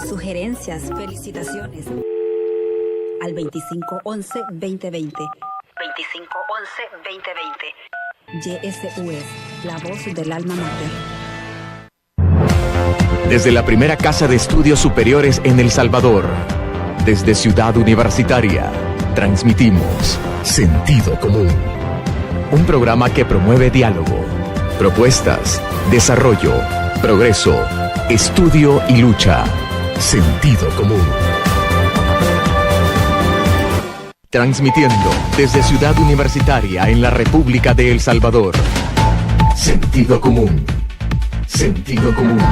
Sugerencias, felicitaciones al 2511-2020. 2511-2020. YSUS, la voz del alma mater. Desde la primera casa de estudios superiores en El Salvador, desde Ciudad Universitaria, transmitimos Sentido Común. Un programa que promueve diálogo, propuestas, desarrollo, progreso, estudio y lucha. Sentido Común. Transmitiendo desde Ciudad Universitaria en la República de El Salvador. Sentido Común. Sentido Común.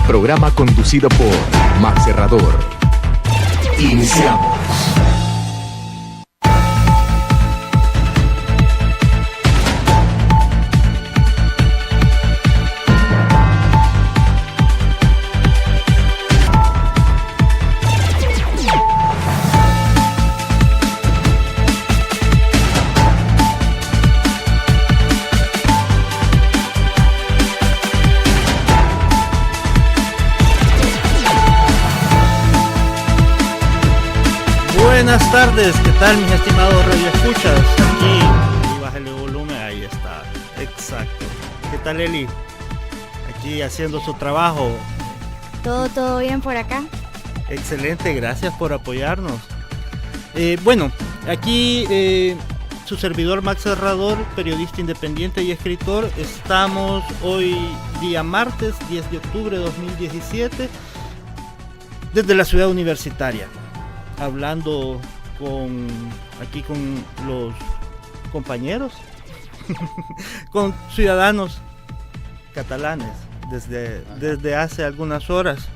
Programa conducido por Max Herrador. Iniciamos. Buenas tardes, ¿qué tal mis estimados radioescuchas? Aquí, bájale volumen, ahí está, exacto. ¿Qué tal Eli? Aquí haciendo su trabajo. Todo bien por acá. Excelente, gracias por apoyarnos. Bueno, aquí su servidor Max Herrador, periodista independiente y escritor. Estamos hoy día martes 10 de octubre de 2017 desde la ciudad universitaria, hablando con los compañeros, con ciudadanos catalanes desde hace algunas horas.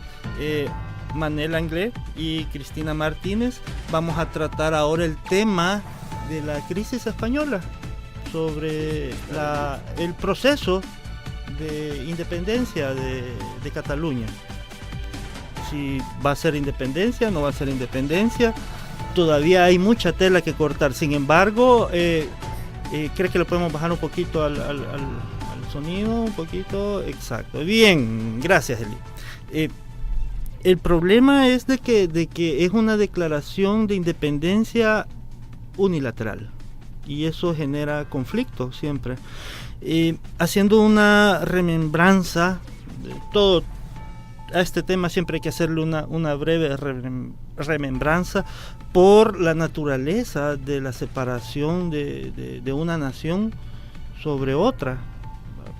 Manel Anglés y Cristina Martínez. Vamos a tratar ahora el tema de la crisis española, sobre el proceso de independencia de Cataluña. Si va a ser independencia, no va a ser independencia, todavía hay mucha tela que cortar. Sin embargo, creo que le podemos bajar un poquito al sonido, un poquito, exacto. Bien, gracias Eli. El problema es de que es una declaración de independencia unilateral y eso genera conflicto siempre. Haciendo una remembranza de todo a este tema, siempre hay que hacerle una breve remembranza por la naturaleza de la separación de una nación sobre otra,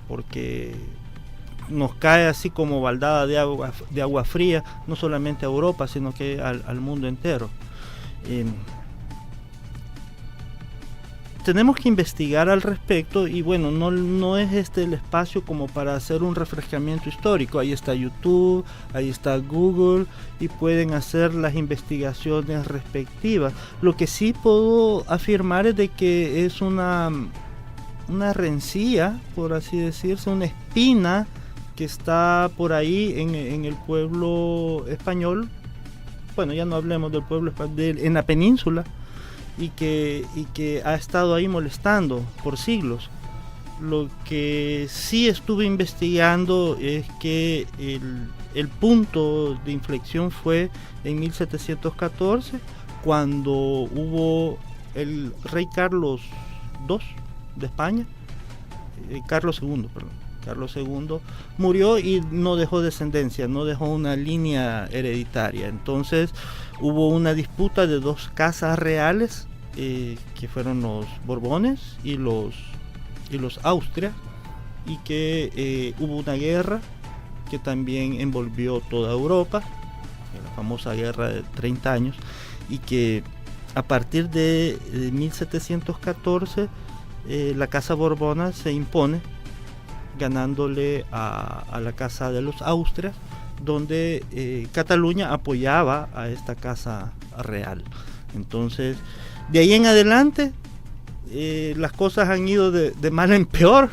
porque nos cae así como baldada de agua fría, no solamente a Europa, sino que al mundo entero. Tenemos que investigar al respecto y bueno, no es el espacio como para hacer un refrescamiento histórico. Ahí está YouTube, ahí está Google y pueden hacer las investigaciones respectivas. Lo que sí puedo afirmar es de que es una rencilla, por así decirse, una espina que está por ahí en el pueblo español. Bueno, ya no hablemos del pueblo español, en la península, y que ha estado ahí molestando por siglos. Lo que sí estuve investigando es que el punto de inflexión fue en 1714, cuando hubo el rey Carlos II de España, Carlos II murió y no dejó descendencia, no dejó una línea hereditaria. Entonces hubo una disputa de dos casas reales, que fueron los Borbones y los Austria, y que hubo una guerra que también envolvió toda Europa, la famosa guerra de 30 años, y que a partir de 1714 la casa Borbona se impone, ganándole a la casa de los Austria, donde Cataluña apoyaba a esta casa real. Entonces, de ahí en adelante, las cosas han ido de mal en peor,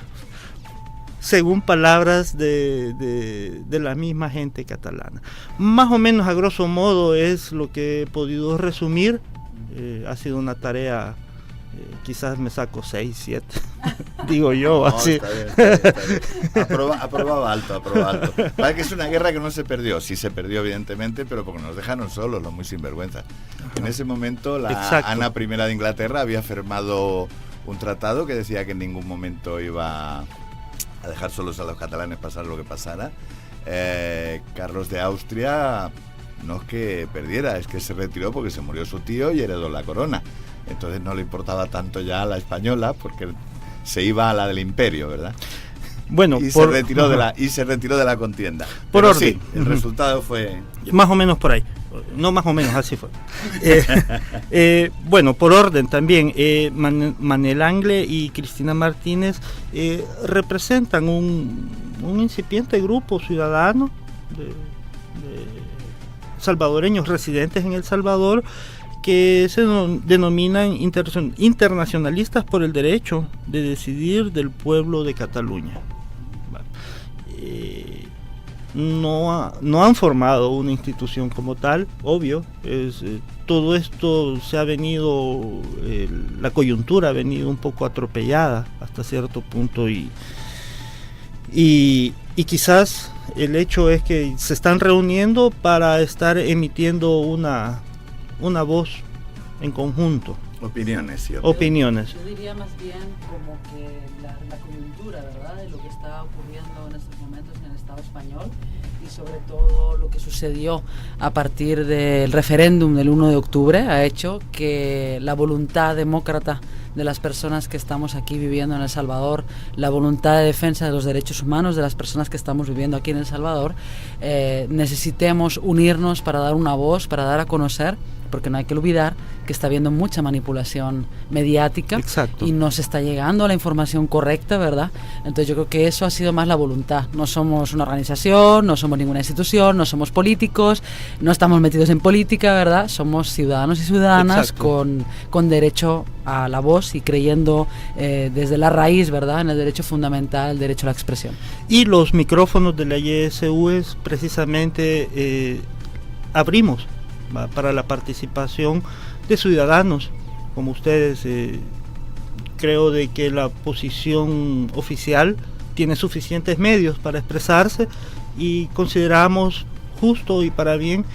según palabras de la misma gente catalana. Más o menos, a grosso modo, es lo que he podido resumir. Ha sido una tarea quizás me saco 6, 7, digo yo, No, así. Está bien. Aprobado alto. Vale, que es una guerra que no se perdió, sí se perdió evidentemente, pero porque nos dejaron solos, los muy sinvergüenzas. En ese momento Exacto. Ana I de Inglaterra había firmado un tratado que decía que en ningún momento iba a dejar solos a los catalanes pasar lo que pasara. Carlos de Austria no es que perdiera, es que se retiró porque se murió su tío y heredó la corona. Entonces no le importaba tanto ya a la española porque se iba a la del imperio, ¿verdad? Bueno, Se retiró de la contienda. Por Pero orden. sí, el resultado fue... Más o menos por ahí. No más o menos, así fue. Bueno, por orden también, Manel Angle y Cristina Martínez representan un incipiente grupo ciudadano de salvadoreños residentes en El Salvador que se denominan internacionalistas por el derecho de decidir del pueblo de Cataluña. No han formado una institución como tal, obvio. Todo esto se ha venido, la coyuntura ha venido un poco atropellada hasta cierto punto y quizás el hecho es que se están reuniendo para estar emitiendo una voz en conjunto. Opiniones, sí. Opiniones. Yo diría más bien como que la coyuntura, ¿verdad?, de lo que está ocurriendo en estos momentos en el Estado español y sobre todo lo que sucedió a partir del referéndum del 1 de octubre ha hecho que la voluntad demócrata de las personas que estamos aquí viviendo en El Salvador, la voluntad de defensa de los derechos humanos de las personas que estamos viviendo aquí en El Salvador, necesitemos unirnos para dar una voz, para dar a conocer, porque no hay que olvidar que está habiendo mucha manipulación mediática. Exacto. Y no se está llegando a la información correcta, ¿verdad? Entonces yo creo que eso ha sido más la voluntad. No somos una organización, no somos ninguna institución, no somos políticos, no estamos metidos en política, ¿verdad? Somos ciudadanos y ciudadanas con derecho a la voz y creyendo desde la raíz, ¿verdad?, en el derecho fundamental, el derecho a la expresión. Y los micrófonos de la YSUES precisamente abrimos para la participación de ciudadanos como ustedes. Creo de que la posición oficial tiene suficientes medios para expresarse y consideramos justo y para bien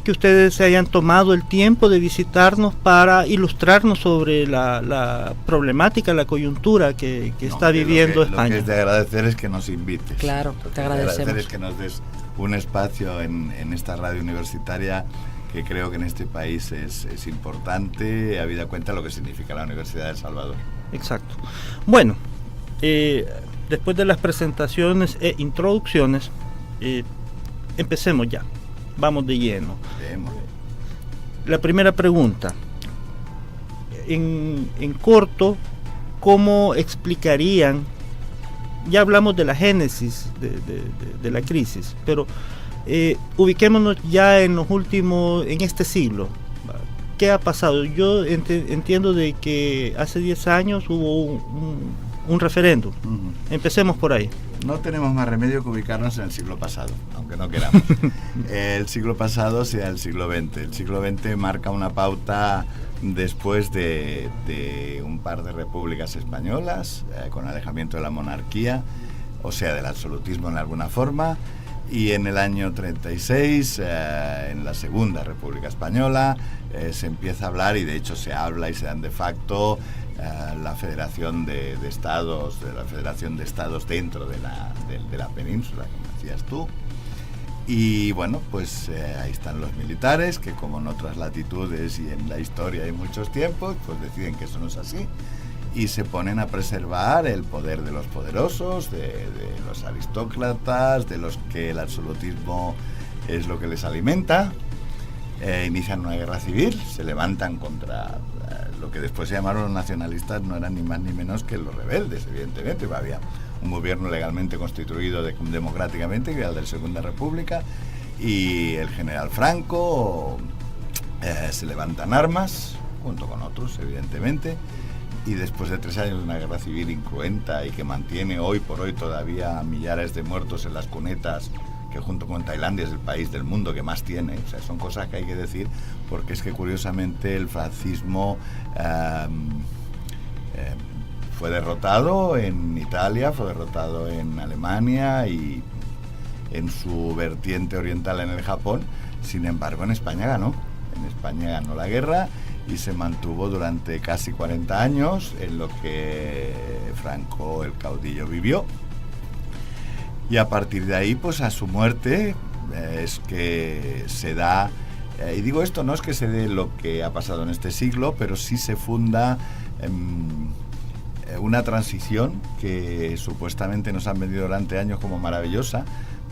que ustedes se hayan tomado el tiempo de visitarnos para ilustrarnos sobre la problemática, la coyuntura que está viviendo España. Lo que es de agradecer es que nos invites. Claro, te agradecemos. Agradecer es que nos des un espacio en esta radio universitaria que creo que en este país es importante, habida cuenta de lo que significa la Universidad de El Salvador. Exacto. Bueno, después de las presentaciones e introducciones, empecemos ya. Vamos de lleno. La primera pregunta. En corto, ¿cómo explicarían? Ya hablamos de la génesis de la crisis, pero ubiquémonos ya en este siglo. ¿Qué ha pasado? Yo entiendo de que hace 10 años hubo un referéndum. Uh-huh. Empecemos por ahí. No tenemos más remedio que ubicarnos en el siglo pasado, aunque no queramos. El siglo pasado sea el siglo XX. El siglo XX marca una pauta después de un par de repúblicas españolas, con alejamiento de la monarquía, o sea, del absolutismo en alguna forma. Y en el año 36, en la Segunda República Española, se empieza a hablar, y de hecho se habla y se dan de facto, la Federación de Estados, de la Federación de Estados dentro de la península, como decías tú. Y bueno, pues ahí están los militares, que como en otras latitudes y en la historia hay muchos tiempos, pues deciden que eso no es así. Y se ponen a preservar el poder de los poderosos, de los aristócratas, de los que el absolutismo es lo que les alimenta. Inician una guerra civil, se levantan contra lo que después se llamaron los nacionalistas, no eran ni más ni menos que los rebeldes, evidentemente. Había un gobierno legalmente constituido democráticamente, que era el de la Segunda República, y el general Franco se levantan armas, junto con otros, evidentemente. Y después de 3 años de una guerra civil incruenta y que mantiene hoy por hoy todavía millares de muertos en las cunetas, que junto con Tailandia es el país del mundo que más tiene, o sea, son cosas que hay que decir, porque es que curiosamente el fascismo Fue derrotado en Italia, fue derrotado en Alemania y en su vertiente oriental en el Japón. Sin embargo, en España ganó. En España ganó la guerra y se mantuvo durante casi 40 años, en lo que Franco, el caudillo, vivió. Y a partir de ahí, pues a su muerte, es que se da, y digo esto, no es que se dé lo que ha pasado en este siglo, pero sí se funda una transición que supuestamente nos han vendido durante años como maravillosa,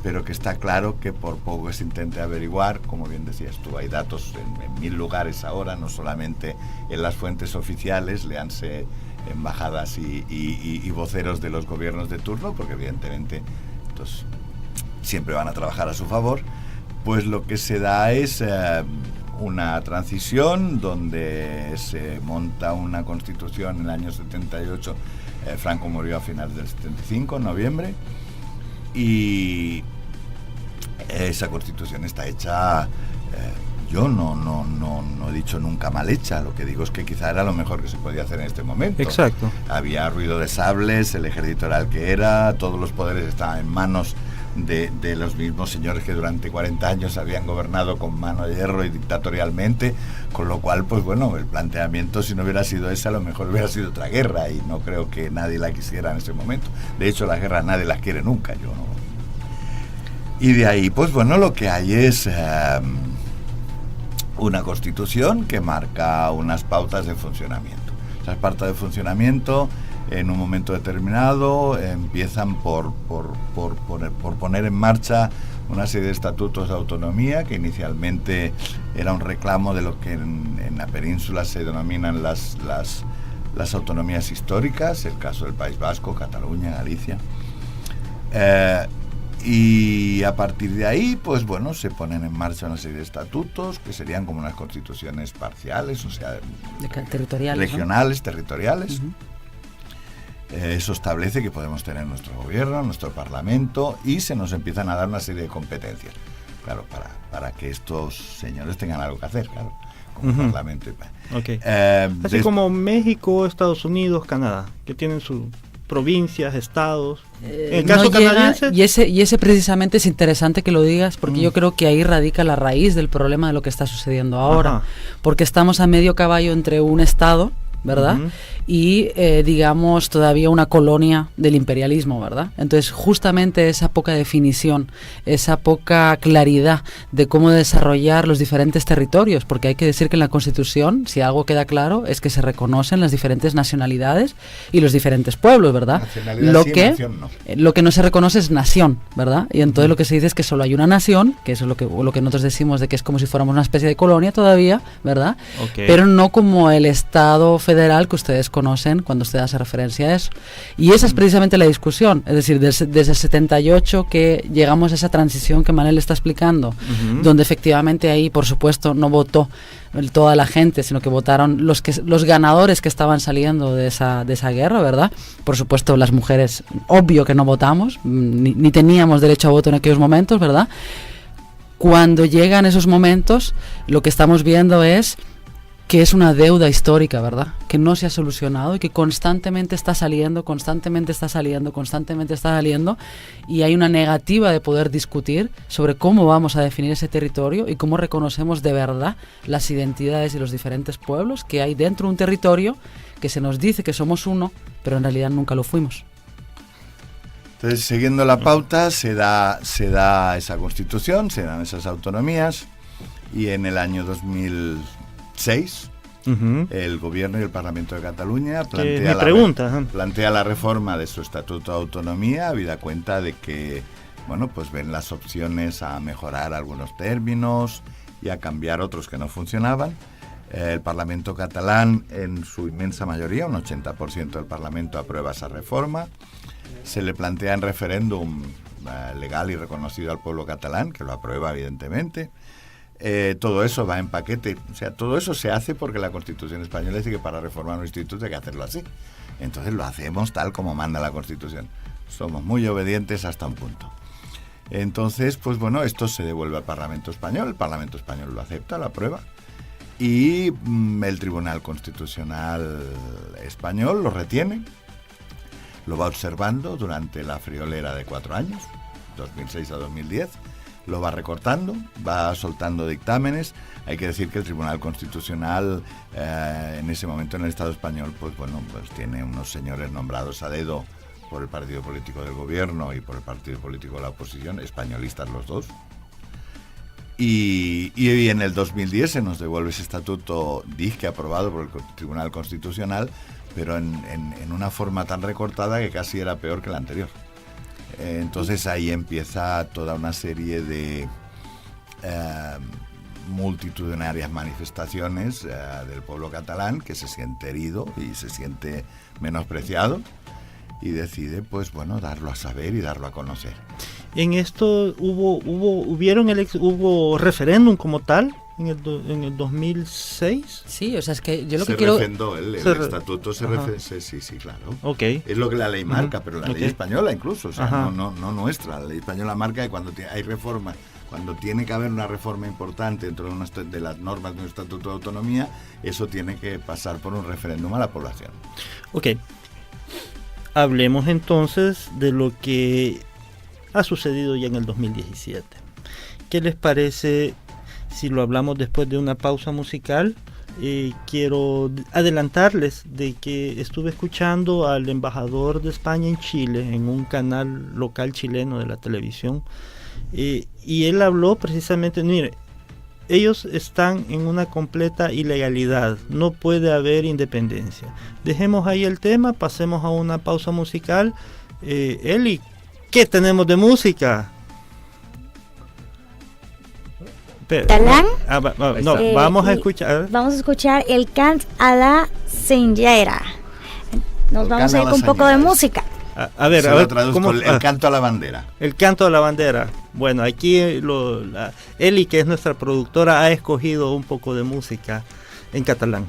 pero que está claro que por poco que se intente averiguar, como bien decías tú, hay datos en 1000 lugares ahora, no solamente en las fuentes oficiales, léanse embajadas y voceros de los gobiernos de turno, porque evidentemente estos siempre van a trabajar a su favor. Pues lo que se da es una transición donde se monta una constitución en el año 78. Franco murió a finales del 75, en noviembre, y esa constitución está hecha, yo no he dicho nunca mal hecha, lo que digo es que quizá era lo mejor que se podía hacer en este momento. Exacto. Había ruido de sables, el ejército era el que era, todos los poderes estaban en manos de los mismos señores que durante 40 años habían gobernado con mano de hierro y dictatorialmente, con lo cual, pues bueno, el planteamiento, si no hubiera sido ese, a lo mejor hubiera sido otra guerra, y no creo que nadie la quisiera en ese momento. De hecho, las guerras nadie las quiere nunca, yo no. Y de ahí, pues bueno, lo que hay es una constitución que marca unas pautas de funcionamiento. Esas pautas de funcionamiento, en un momento determinado, empiezan por poner en marcha una serie de estatutos de autonomía, que inicialmente era un reclamo de lo que en la península se denominan las autonomías históricas, el caso del País Vasco, Cataluña, Galicia. Y a partir de ahí, pues bueno, se ponen en marcha una serie de estatutos que serían como unas constituciones parciales, o sea, territoriales, regionales, ¿no? territoriales. Uh-huh. Eso establece que podemos tener nuestro gobierno, nuestro parlamento, y se nos empiezan a dar una serie de competencias, claro, para que estos señores tengan algo que hacer, claro, como parlamento. Okay. Así como México, Estados Unidos, Canadá, que tienen sus provincias, estados. En el caso canadiense, y ese precisamente es interesante que lo digas, porque yo creo que ahí radica la raíz del problema de lo que está sucediendo ahora. Ajá. Porque estamos a medio caballo entre un estado, ¿verdad? Y digamos todavía una colonia del imperialismo, ¿verdad? Entonces justamente esa poca definición, esa poca claridad de cómo desarrollar los diferentes territorios, porque hay que decir que en la Constitución, si algo queda claro, es que se reconocen las diferentes nacionalidades y los diferentes pueblos, ¿verdad? Lo que no se reconoce es nación, ¿verdad? Y entonces lo que se dice es que solo hay una nación, que eso es lo que nosotros decimos de que es como si fuéramos una especie de colonia todavía, ¿verdad? Okay. Pero no como el Estado federal que ustedes conocen cuando usted hace referencia a eso. Y esa es precisamente la discusión, es decir, desde el 78 que llegamos a esa transición que Manel está explicando, donde efectivamente ahí, por supuesto, no votó toda la gente, sino que votaron los ganadores que estaban saliendo de esa guerra, ¿verdad? Por supuesto, las mujeres, obvio que no votamos, ni teníamos derecho a voto en aquellos momentos, ¿verdad? Cuando llegan esos momentos, lo que estamos viendo es que es una deuda histórica, ¿verdad? Que no se ha solucionado y que constantemente está saliendo, y hay una negativa de poder discutir sobre cómo vamos a definir ese territorio y cómo reconocemos de verdad las identidades y los diferentes pueblos que hay dentro de un territorio que se nos dice que somos uno, pero en realidad nunca lo fuimos. Entonces, siguiendo la pauta, se da esa constitución, se dan esas autonomías, y en el año 2006 el gobierno y el Parlamento de Cataluña plantea la reforma de su estatuto de autonomía, habida cuenta de que, bueno, pues ven las opciones a mejorar algunos términos y a cambiar otros que no funcionaban. El Parlamento catalán, en su inmensa mayoría, un 80% del Parlamento, aprueba esa reforma. Se le plantea en referéndum legal y reconocido al pueblo catalán, que lo aprueba evidentemente. Todo eso va en paquete, o sea, todo eso se hace porque la Constitución española dice que para reformar un instituto hay que hacerlo así. Entonces lo hacemos tal como manda la Constitución. Somos muy obedientes hasta un punto. Entonces, pues bueno, esto se devuelve al Parlamento español, el Parlamento español lo acepta, lo aprueba, y el Tribunal Constitucional español lo retiene, lo va observando durante la friolera de 4 años, 2006 a 2010, lo va recortando, va soltando dictámenes. Hay que decir que el Tribunal Constitucional en ese momento en el Estado español pues tiene unos señores nombrados a dedo por el partido político del gobierno y por el partido político de la oposición, españolistas los dos. Y en el 2010 se nos devuelve ese estatuto disque aprobado por el Tribunal Constitucional, pero en una forma tan recortada que casi era peor que la anterior. Entonces ahí empieza toda una serie de multitudinarias manifestaciones del pueblo catalán que se siente herido y se siente menospreciado y decide darlo a saber y darlo a conocer. En esto hubo referéndum como tal en el 2006. Sí, o sea, es que yo lo se que quiero... refrendó el estatuto, sí, claro. Okay. Es lo que la ley marca, pero la ley española incluso, o sea, no nuestra. La ley española marca que cuando hay reforma, cuando tiene que haber una reforma importante dentro de las normas de un estatuto de autonomía, eso tiene que pasar por un referéndum a la población. Ok. Hablemos entonces de lo que ha sucedido ya en el 2017. ¿Qué les parece si lo hablamos después de una pausa musical? Quiero adelantarles de que estuve escuchando al embajador de España en Chile en un canal local chileno de la televisión, y él habló precisamente, mire, ellos están en una completa ilegalidad, no puede haber independencia. Dejemos ahí el tema, pasemos a una pausa musical. Eli, ¿qué tenemos de música? ¿Catalán? Vamos a escuchar. Vamos a escuchar el cant a la senyera. Nos vamos a ir con un poco de música. A ver, ¿cómo? El canto a la bandera. El canto a la bandera. Bueno, aquí Eli, que es nuestra productora, ha escogido un poco de música en catalán.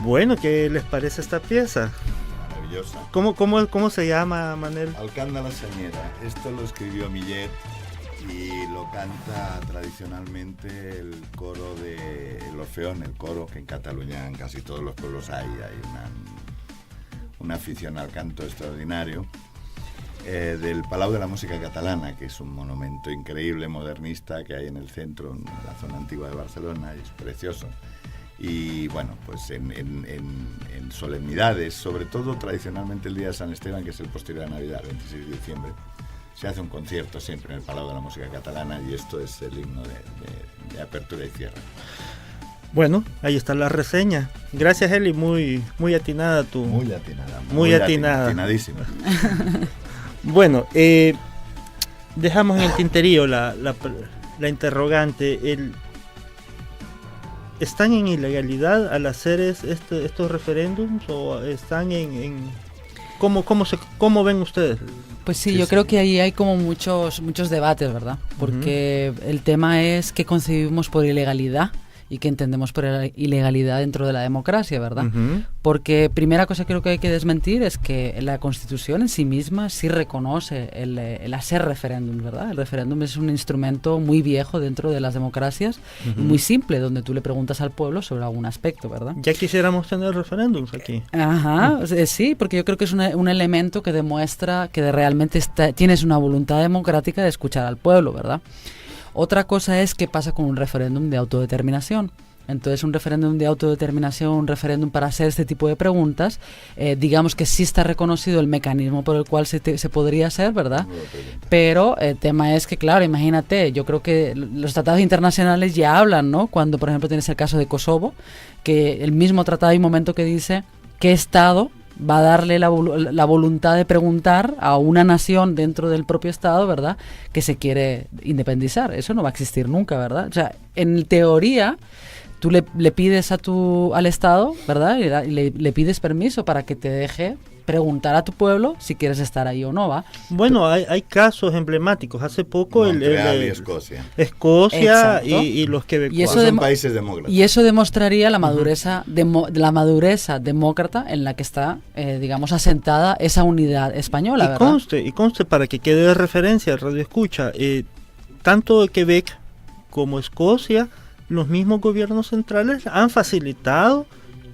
Bueno, ¿qué les parece esta pieza? Maravillosa. ¿Cómo se llama, Manel? Alcanda la Sañera. Esto lo escribió Millet y lo canta tradicionalmente el coro de el Orfeón, el coro que en Cataluña en casi todos los pueblos hay una afición al canto extraordinario, del Palau de la Música Catalana, que es un monumento increíble, modernista, que hay en el centro, en la zona antigua de Barcelona, y es precioso. Y bueno, pues en solemnidades, sobre todo tradicionalmente el día de San Esteban, que es el posterior a Navidad, el 26 de diciembre, se hace un concierto siempre en el Palau de la Música Catalana, y esto es el himno de apertura y cierre. Bueno, ahí está la reseña. Gracias, Eli, muy atinada tú. Muy atinada. Muy atinada. Atinadísima. Bueno, dejamos en el tinterío la interrogante. ¿Están en ilegalidad al hacer estos referéndums o están en ¿Cómo ven ustedes? Pues sí, yo creo que ahí hay como muchos debates, ¿verdad? Porque el tema es qué concebimos por ilegalidad y qué entendemos por ilegalidad dentro de la democracia, ¿verdad? Porque primera cosa que creo que hay que desmentir es que la Constitución en sí misma sí reconoce el hacer referéndum, ¿verdad? El referéndum es un instrumento muy viejo dentro de las democracias y muy simple, donde tú le preguntas al pueblo sobre algún aspecto, ¿verdad? Ya quisiéramos tener referéndums aquí. Ajá, sí, porque yo creo que es un elemento que demuestra que realmente tienes una voluntad democrática de escuchar al pueblo, ¿verdad? Otra cosa es qué pasa con un referéndum de autodeterminación. Entonces, un referéndum de autodeterminación, un referéndum para hacer este tipo de preguntas, digamos que sí está reconocido el mecanismo por el cual se podría hacer, ¿verdad? Pero el tema es que, claro, imagínate, yo creo que los tratados internacionales ya hablan, ¿no? Cuando, por ejemplo, tienes el caso de Kosovo, que el mismo tratado hay un momento que dice qué Estado va a darle la voluntad de preguntar a una nación dentro del propio Estado, ¿verdad?, que se quiere independizar. Eso no va a existir nunca, ¿verdad? O sea, en teoría, tú le pides al Estado, ¿verdad?, y le pides permiso para que te deje preguntar a tu pueblo si quieres estar ahí o no, ¿va? Bueno, hay casos emblemáticos. Hace poco Montreal y Escocia. Escocia y los quebecuas. Son países demócratas. Y eso demostraría la madureza demócrata en la que está, digamos, asentada esa unidad española, ¿verdad? Y conste para que quede de referencia al radio escucha, tanto Quebec como Escocia, los mismos gobiernos centrales han facilitado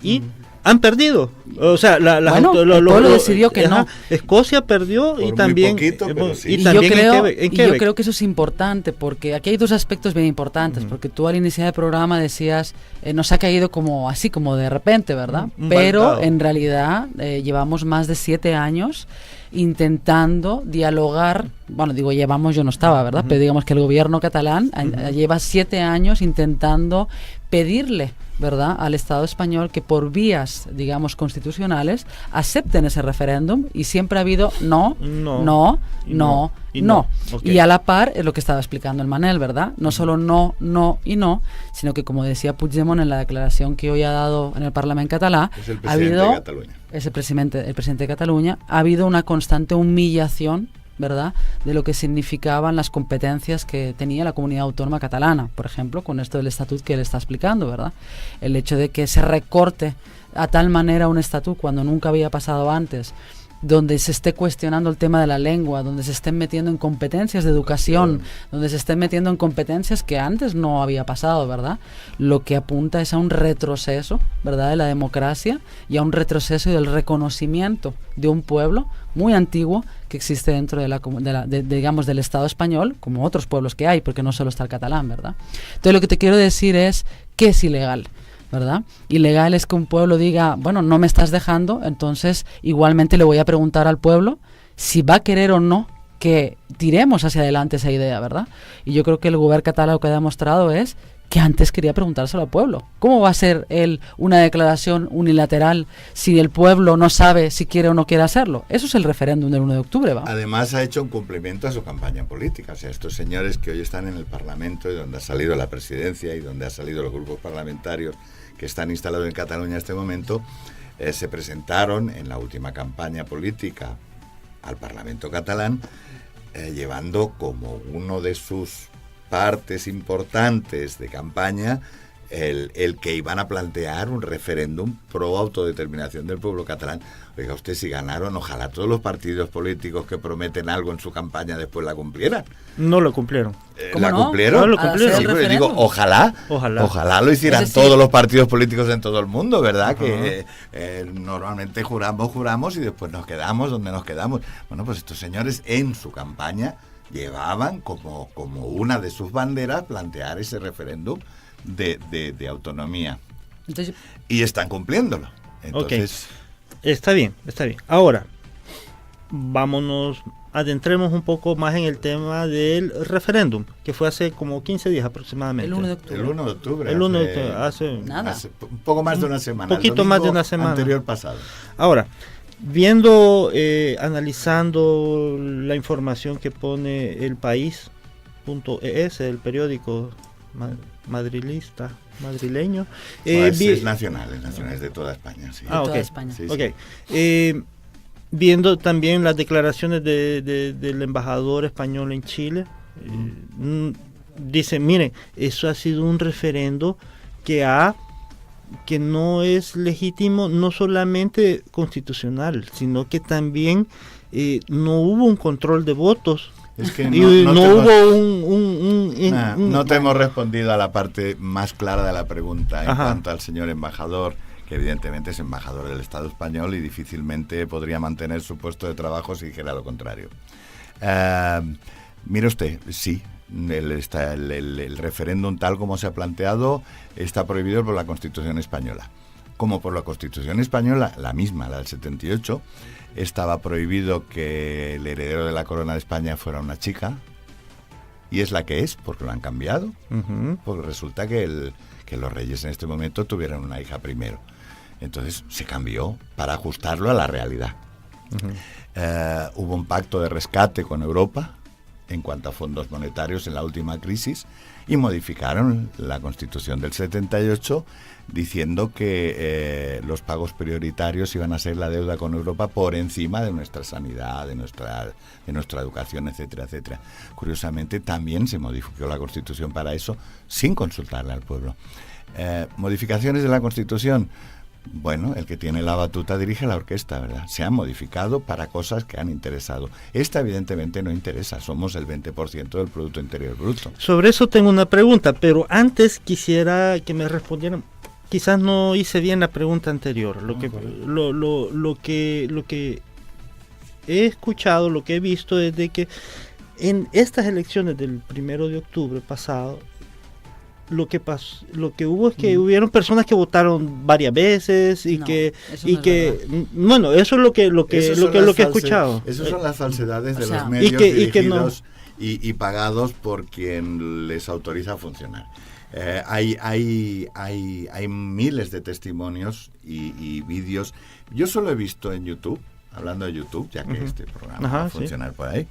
y han perdido. O sea, el pueblo decidió que no. Escocia perdió y también, poquito, pero sí. y también en Quebec. Yo creo que eso es importante, porque aquí hay dos aspectos bien importantes, porque tú al iniciar el programa decías, nos ha caído como así, como de repente, ¿verdad? Pero en realidad llevamos más de 7 años intentando dialogar, bueno, digo llevamos, yo no estaba, ¿verdad? Pero digamos que el gobierno catalán lleva 7 años intentando pedirle, ¿verdad?, al Estado español que por vías, digamos, constitucionales acepten ese referéndum, y siempre ha habido no. Okay. Y a la par es lo que estaba explicando el Manel, ¿verdad? No solo no, sino que, como decía Puigdemont en la declaración que hoy ha dado en el Parlamento catalán, es el presidente de Cataluña. Es el presidente de Cataluña, ha habido una constante humillación, ¿verdad?, de lo que significaban las competencias que tenía la comunidad autónoma catalana, por ejemplo, con esto del estatut que él está explicando, ¿verdad? El hecho de que se recorte a tal manera un estatut cuando nunca había pasado antes, donde se esté cuestionando el tema de la lengua, donde se estén metiendo en competencias de educación, donde se estén metiendo en competencias que antes no había pasado, ¿verdad? Lo que apunta es a un retroceso, ¿verdad?, de la democracia, y a un retroceso del reconocimiento de un pueblo muy antiguo que existe dentro digamos, del Estado español, como otros pueblos que hay, porque no solo está el catalán, ¿verdad? Entonces, lo que te quiero decir es que es ilegal, ¿verdad? Ilegal es que un pueblo diga, bueno, no me estás dejando, entonces igualmente le voy a preguntar al pueblo si va a querer o no que tiremos hacia adelante esa idea, ¿verdad? Y yo creo que el gobierno catalán lo que ha demostrado es que antes quería preguntárselo al pueblo. ¿Cómo va a ser él una declaración unilateral si el pueblo no sabe si quiere o no quiere hacerlo? Eso es el referéndum del 1 de octubre, ¿va? Además ha hecho un cumplimiento a su campaña política. O sea, estos señores que hoy están en el Parlamento y donde ha salido la presidencia y donde han salido los grupos parlamentarios que están instalados en Cataluña en este momento, se presentaron en la última campaña política al Parlamento catalán, llevando como uno de sus partes importantes de campaña el que iban a plantear un referéndum pro autodeterminación del pueblo catalán. Oiga usted, si ganaron, ojalá todos los partidos políticos que prometen algo en su campaña después la cumplieran. No lo cumplieron. ¿La no? cumplieron? No lo cumplieron. Sí, pero digo, ojalá lo hicieran Es decir, todos los partidos políticos en todo el mundo, ¿verdad? Que normalmente juramos y después nos quedamos donde nos quedamos. Bueno, pues estos señores en su campaña llevaban como una de sus banderas plantear ese referéndum de autonomía. Entonces, Y están cumpliéndolo. Entonces, Está bien. Ahora, adentremos un poco más en el tema del referéndum, que fue hace como 15 días aproximadamente. el 1 de octubre. el 1 de octubre. El 1 de octubre, hace un poco más de una semana. poquito el domingo más de una semana. Anterior pasado. Ahora, viendo, analizando la información que pone el país.es, el periódico madrileño. Es nacional, es de toda España, sí. De toda ok. España. Sí, Ok. Viendo también las declaraciones del embajador español en Chile, dice, miren, eso ha sido un referendo que no es legítimo, no solamente constitucional, sino que también no hubo un control de votos. Es que no te hemos respondido a la parte más clara de la pregunta en cuanto al señor embajador, que evidentemente es embajador del Estado español y difícilmente podría mantener su puesto de trabajo si dijera lo contrario. Mire usted, sí, el referéndum tal como se ha planteado está prohibido por la Constitución española. Como por la Constitución española, la misma, la del 78, estaba prohibido que el heredero de la corona de España fuera una chica, y es la que es, porque lo han cambiado, porque resulta que los reyes en este momento tuvieran una hija primero. Entonces se cambió para ajustarlo a la realidad. Hubo un pacto de rescate con Europa en cuanto a fondos monetarios en la última crisis y modificaron la Constitución del 78 diciendo que los pagos prioritarios iban a ser la deuda con Europa por encima de nuestra sanidad, de nuestra educación, etcétera, etcétera. Curiosamente también se modificó la Constitución para eso sin consultarle al pueblo. Modificaciones de la Constitución. Bueno, el que tiene la batuta dirige la orquesta, ¿verdad? Se han modificado para cosas que han interesado. Esta evidentemente no interesa, somos el 20% del Producto Interior Bruto. Sobre eso tengo una pregunta, pero antes quisiera que me respondieran. Quizás no hice bien la pregunta anterior. Lo que he escuchado, lo que he visto es de que en estas elecciones del 1 de octubre pasado, lo que hubo es que hubieron personas que votaron varias veces y bueno, eso es lo que he escuchado. Esas son las falsedades de los y medios dirigidos que y pagados por quien les autoriza a funcionar. Hay miles de testimonios y vídeos. Yo solo he visto en YouTube, hablando de YouTube, ya que este programa va a funcionar por ahí,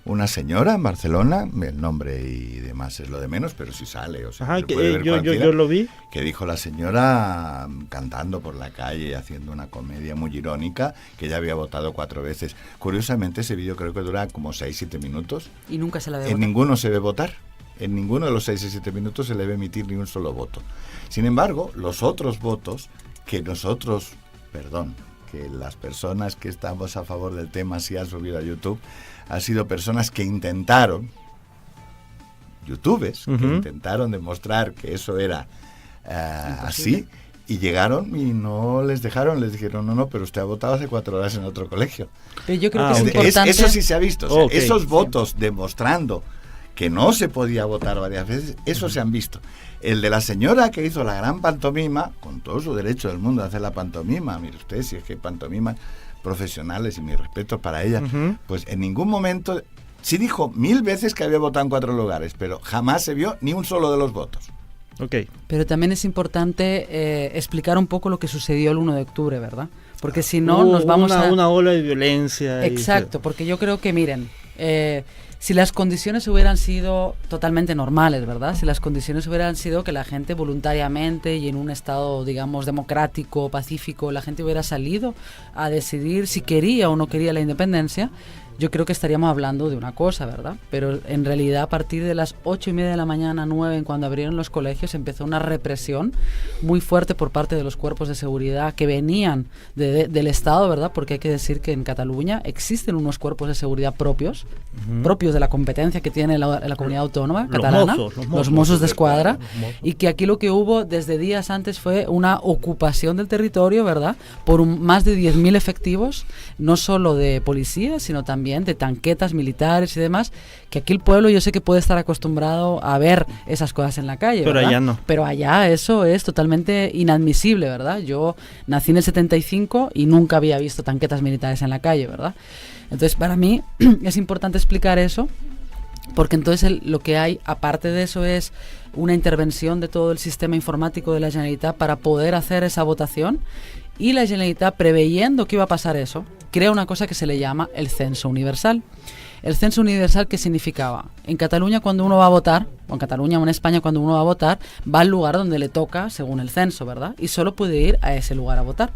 una señora en Barcelona, el nombre y demás es lo de menos, pero sí sale, o sea, yo lo vi, que dijo la señora cantando por la calle, haciendo una comedia muy irónica, que ya había votado 4 veces. Curiosamente ese vídeo creo que dura como 6-7 minutos. Y nunca se la ve votar. En ninguno se ve votar. En ninguno de los 6 y 7 minutos se le debe emitir ni un solo voto. Sin embargo, los otros votos que las personas que estamos a favor del tema sí han subido a YouTube, han sido personas que intentaron, youtubers, que intentaron demostrar que eso era así, y llegaron y no les dejaron, les dijeron, no, pero usted ha votado hace 4 horas en otro colegio. Pero yo creo que es importante. Eso sí se ha visto, o sea, esos votos demostrando que no se podía votar varias veces, eso se han visto. El de la señora que hizo la gran pantomima, con todo su derecho del mundo a hacer la pantomima, mire usted, si es que hay pantomimas profesionales y mi respeto para ella, pues en ningún momento, sí dijo 1000 veces que había votado en 4 lugares, pero jamás se vio ni un solo de los votos. Pero también es importante explicar un poco lo que sucedió el 1 de octubre, ¿verdad? Porque si no nos vamos a una ola de violencia. Exacto, porque yo creo que miren, si las condiciones hubieran sido totalmente normales, ¿verdad? Si las condiciones hubieran sido que la gente voluntariamente y en un estado, digamos, democrático, pacífico, la gente hubiera salido a decidir si quería o no quería la independencia, yo creo que estaríamos hablando de una cosa, ¿verdad? Pero en realidad a partir de las 8:30 de la mañana, 9, cuando abrieron los colegios, empezó una represión muy fuerte por parte de los cuerpos de seguridad que venían del Estado, ¿verdad? Porque hay que decir que en Cataluña existen unos cuerpos de seguridad propios de la competencia que tiene la comunidad autónoma catalana, los Mossos d'Esquadra, y que aquí lo que hubo desde días antes fue una ocupación del territorio, ¿verdad? Por más de 10.000 efectivos, no solo de policía, sino también de tanquetas militares y demás, que aquí el pueblo yo sé que puede estar acostumbrado a ver esas cosas en la calle, pero ¿verdad? allá no. Pero allá eso es totalmente inadmisible, ¿verdad? Yo nací en el 75 y nunca había visto tanquetas militares en la calle, ¿verdad? Entonces, para mí es importante explicar eso, porque entonces lo que hay, aparte de eso, es una intervención de todo el sistema informático de la Generalitat para poder hacer esa votación, y la Generalitat, preveyendo que iba a pasar eso, crea una cosa que se le llama el censo universal. El censo universal, ¿qué significaba? En Cataluña, cuando uno va a votar, o en Cataluña o en España, cuando uno va a votar, va al lugar donde le toca según el censo, ¿verdad? Y solo puede ir a ese lugar a votar.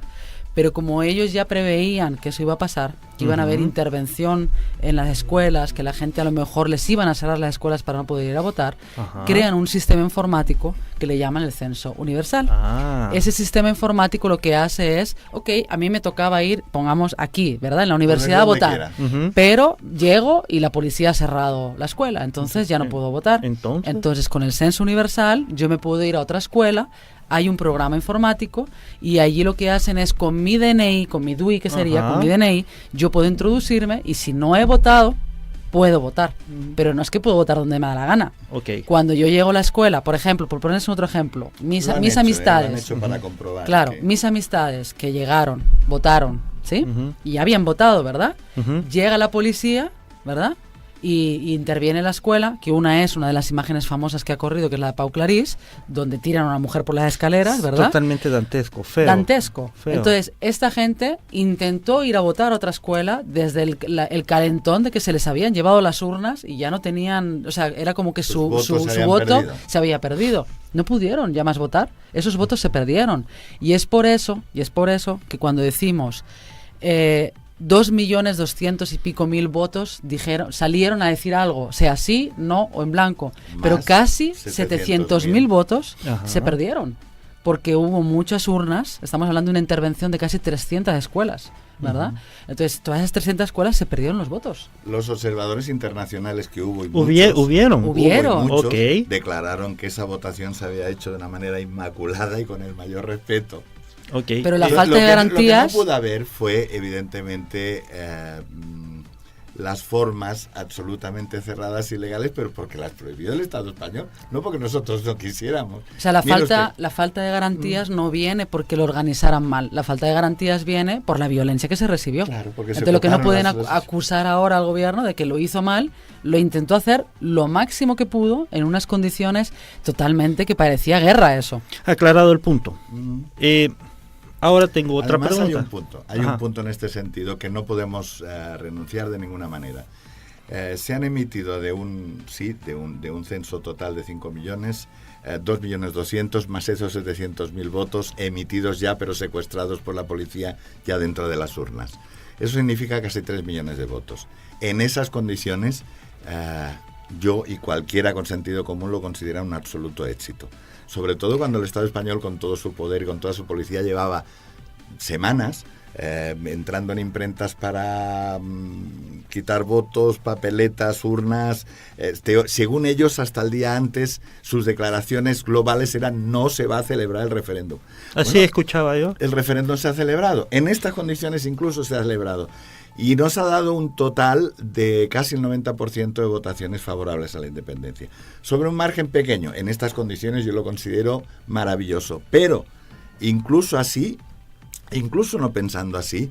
Pero como ellos ya preveían que eso iba a pasar, que iban a haber intervención en las escuelas, que la gente a lo mejor les iban a cerrar las escuelas para no poder ir a votar, crean un sistema informático que le llaman el censo universal. Ese sistema informático lo que hace es, ok, a mí me tocaba ir, pongamos aquí, ¿verdad? En la universidad a votar, pero llego y la policía ha cerrado la escuela, entonces ya no puedo votar. Entonces con el censo universal yo me puedo ir a otra escuela. Hay un programa informático y allí lo que hacen es con mi DNI, con mi DUI, que sería con mi DNI, yo puedo introducirme y si no he votado, puedo votar. Pero no es que puedo votar donde me da la gana. Cuando yo llego a la escuela, por ejemplo, por ponerles otro ejemplo, mis amistades, lo han hecho para comprobar mis amistades que llegaron, votaron, ¿sí? Y habían votado, ¿verdad? Llega la policía, ¿verdad? Y interviene la escuela, que una de las imágenes famosas que ha corrido, que es la de Pau Clarís, donde tiran a una mujer por las escaleras, ¿verdad? Totalmente dantesco, feo. Dantesco. Feo. Entonces, esta gente intentó ir a votar a otra escuela desde el calentón de que se les habían llevado las urnas y ya no tenían, o sea, era como que su voto se había perdido. No pudieron ya más votar, esos votos se perdieron. Y es por eso que cuando decimos 2.200.000 y pico votos salieron a decir algo, sea sí, no o en blanco, pero casi 700.000 votos se perdieron, porque hubo muchas urnas, estamos hablando de una intervención de casi 300 escuelas, ¿verdad? Entonces, todas esas 300 escuelas se perdieron los votos. Los observadores internacionales que hubo, y hubieron, muchos declararon que esa votación se había hecho de una manera inmaculada y con el mayor respeto. Pero la falta de garantías... Lo que no pudo haber fue, evidentemente, las formas absolutamente cerradas y legales, pero porque las prohibió el Estado español, no porque nosotros no quisiéramos. O sea, la falta de garantías no viene porque lo organizaran mal, la falta de garantías viene por la violencia que se recibió. Claro, porque entonces lo que no pueden acusar ahora al gobierno de que lo hizo mal, lo intentó hacer lo máximo que pudo en unas condiciones totalmente que parecía guerra eso. Aclarado el punto. Ahora tengo otra pregunta. Hay un punto en este sentido que no podemos renunciar de ninguna manera. Se han emitido de un censo total de 5 millones, 2.200.000 más esos 700.000 votos emitidos ya, pero secuestrados por la policía ya dentro de las urnas. Eso significa casi 3 millones de votos. En esas condiciones, yo y cualquiera con sentido común lo considera un absoluto éxito. Sobre todo cuando el Estado español, con todo su poder y con toda su policía, llevaba semanas entrando en imprentas para quitar votos, papeletas, urnas. Según ellos, hasta el día antes, sus declaraciones globales eran: no se va a celebrar el referéndum. Así escuchaba yo. El referéndum se ha celebrado. En estas condiciones incluso se ha celebrado. Y nos ha dado un total de casi el 90% de votaciones favorables a la independencia. Sobre un margen pequeño, en estas condiciones yo lo considero maravilloso. Pero incluso así, incluso no pensando así,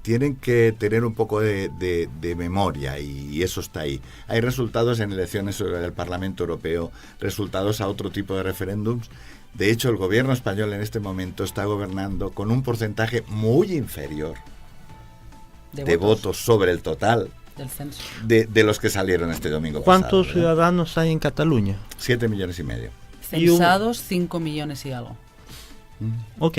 tienen que tener un poco de memoria, y eso está ahí. Hay resultados en elecciones del Parlamento Europeo, resultados a otro tipo de referéndums. De hecho, el gobierno español en este momento está gobernando con un porcentaje muy inferior de votos sobre el total del censo de los que salieron este domingo. ¿Cuántos ciudadanos hay en Cataluña? 7,5 millones. Censados 5 millones y algo. Ok.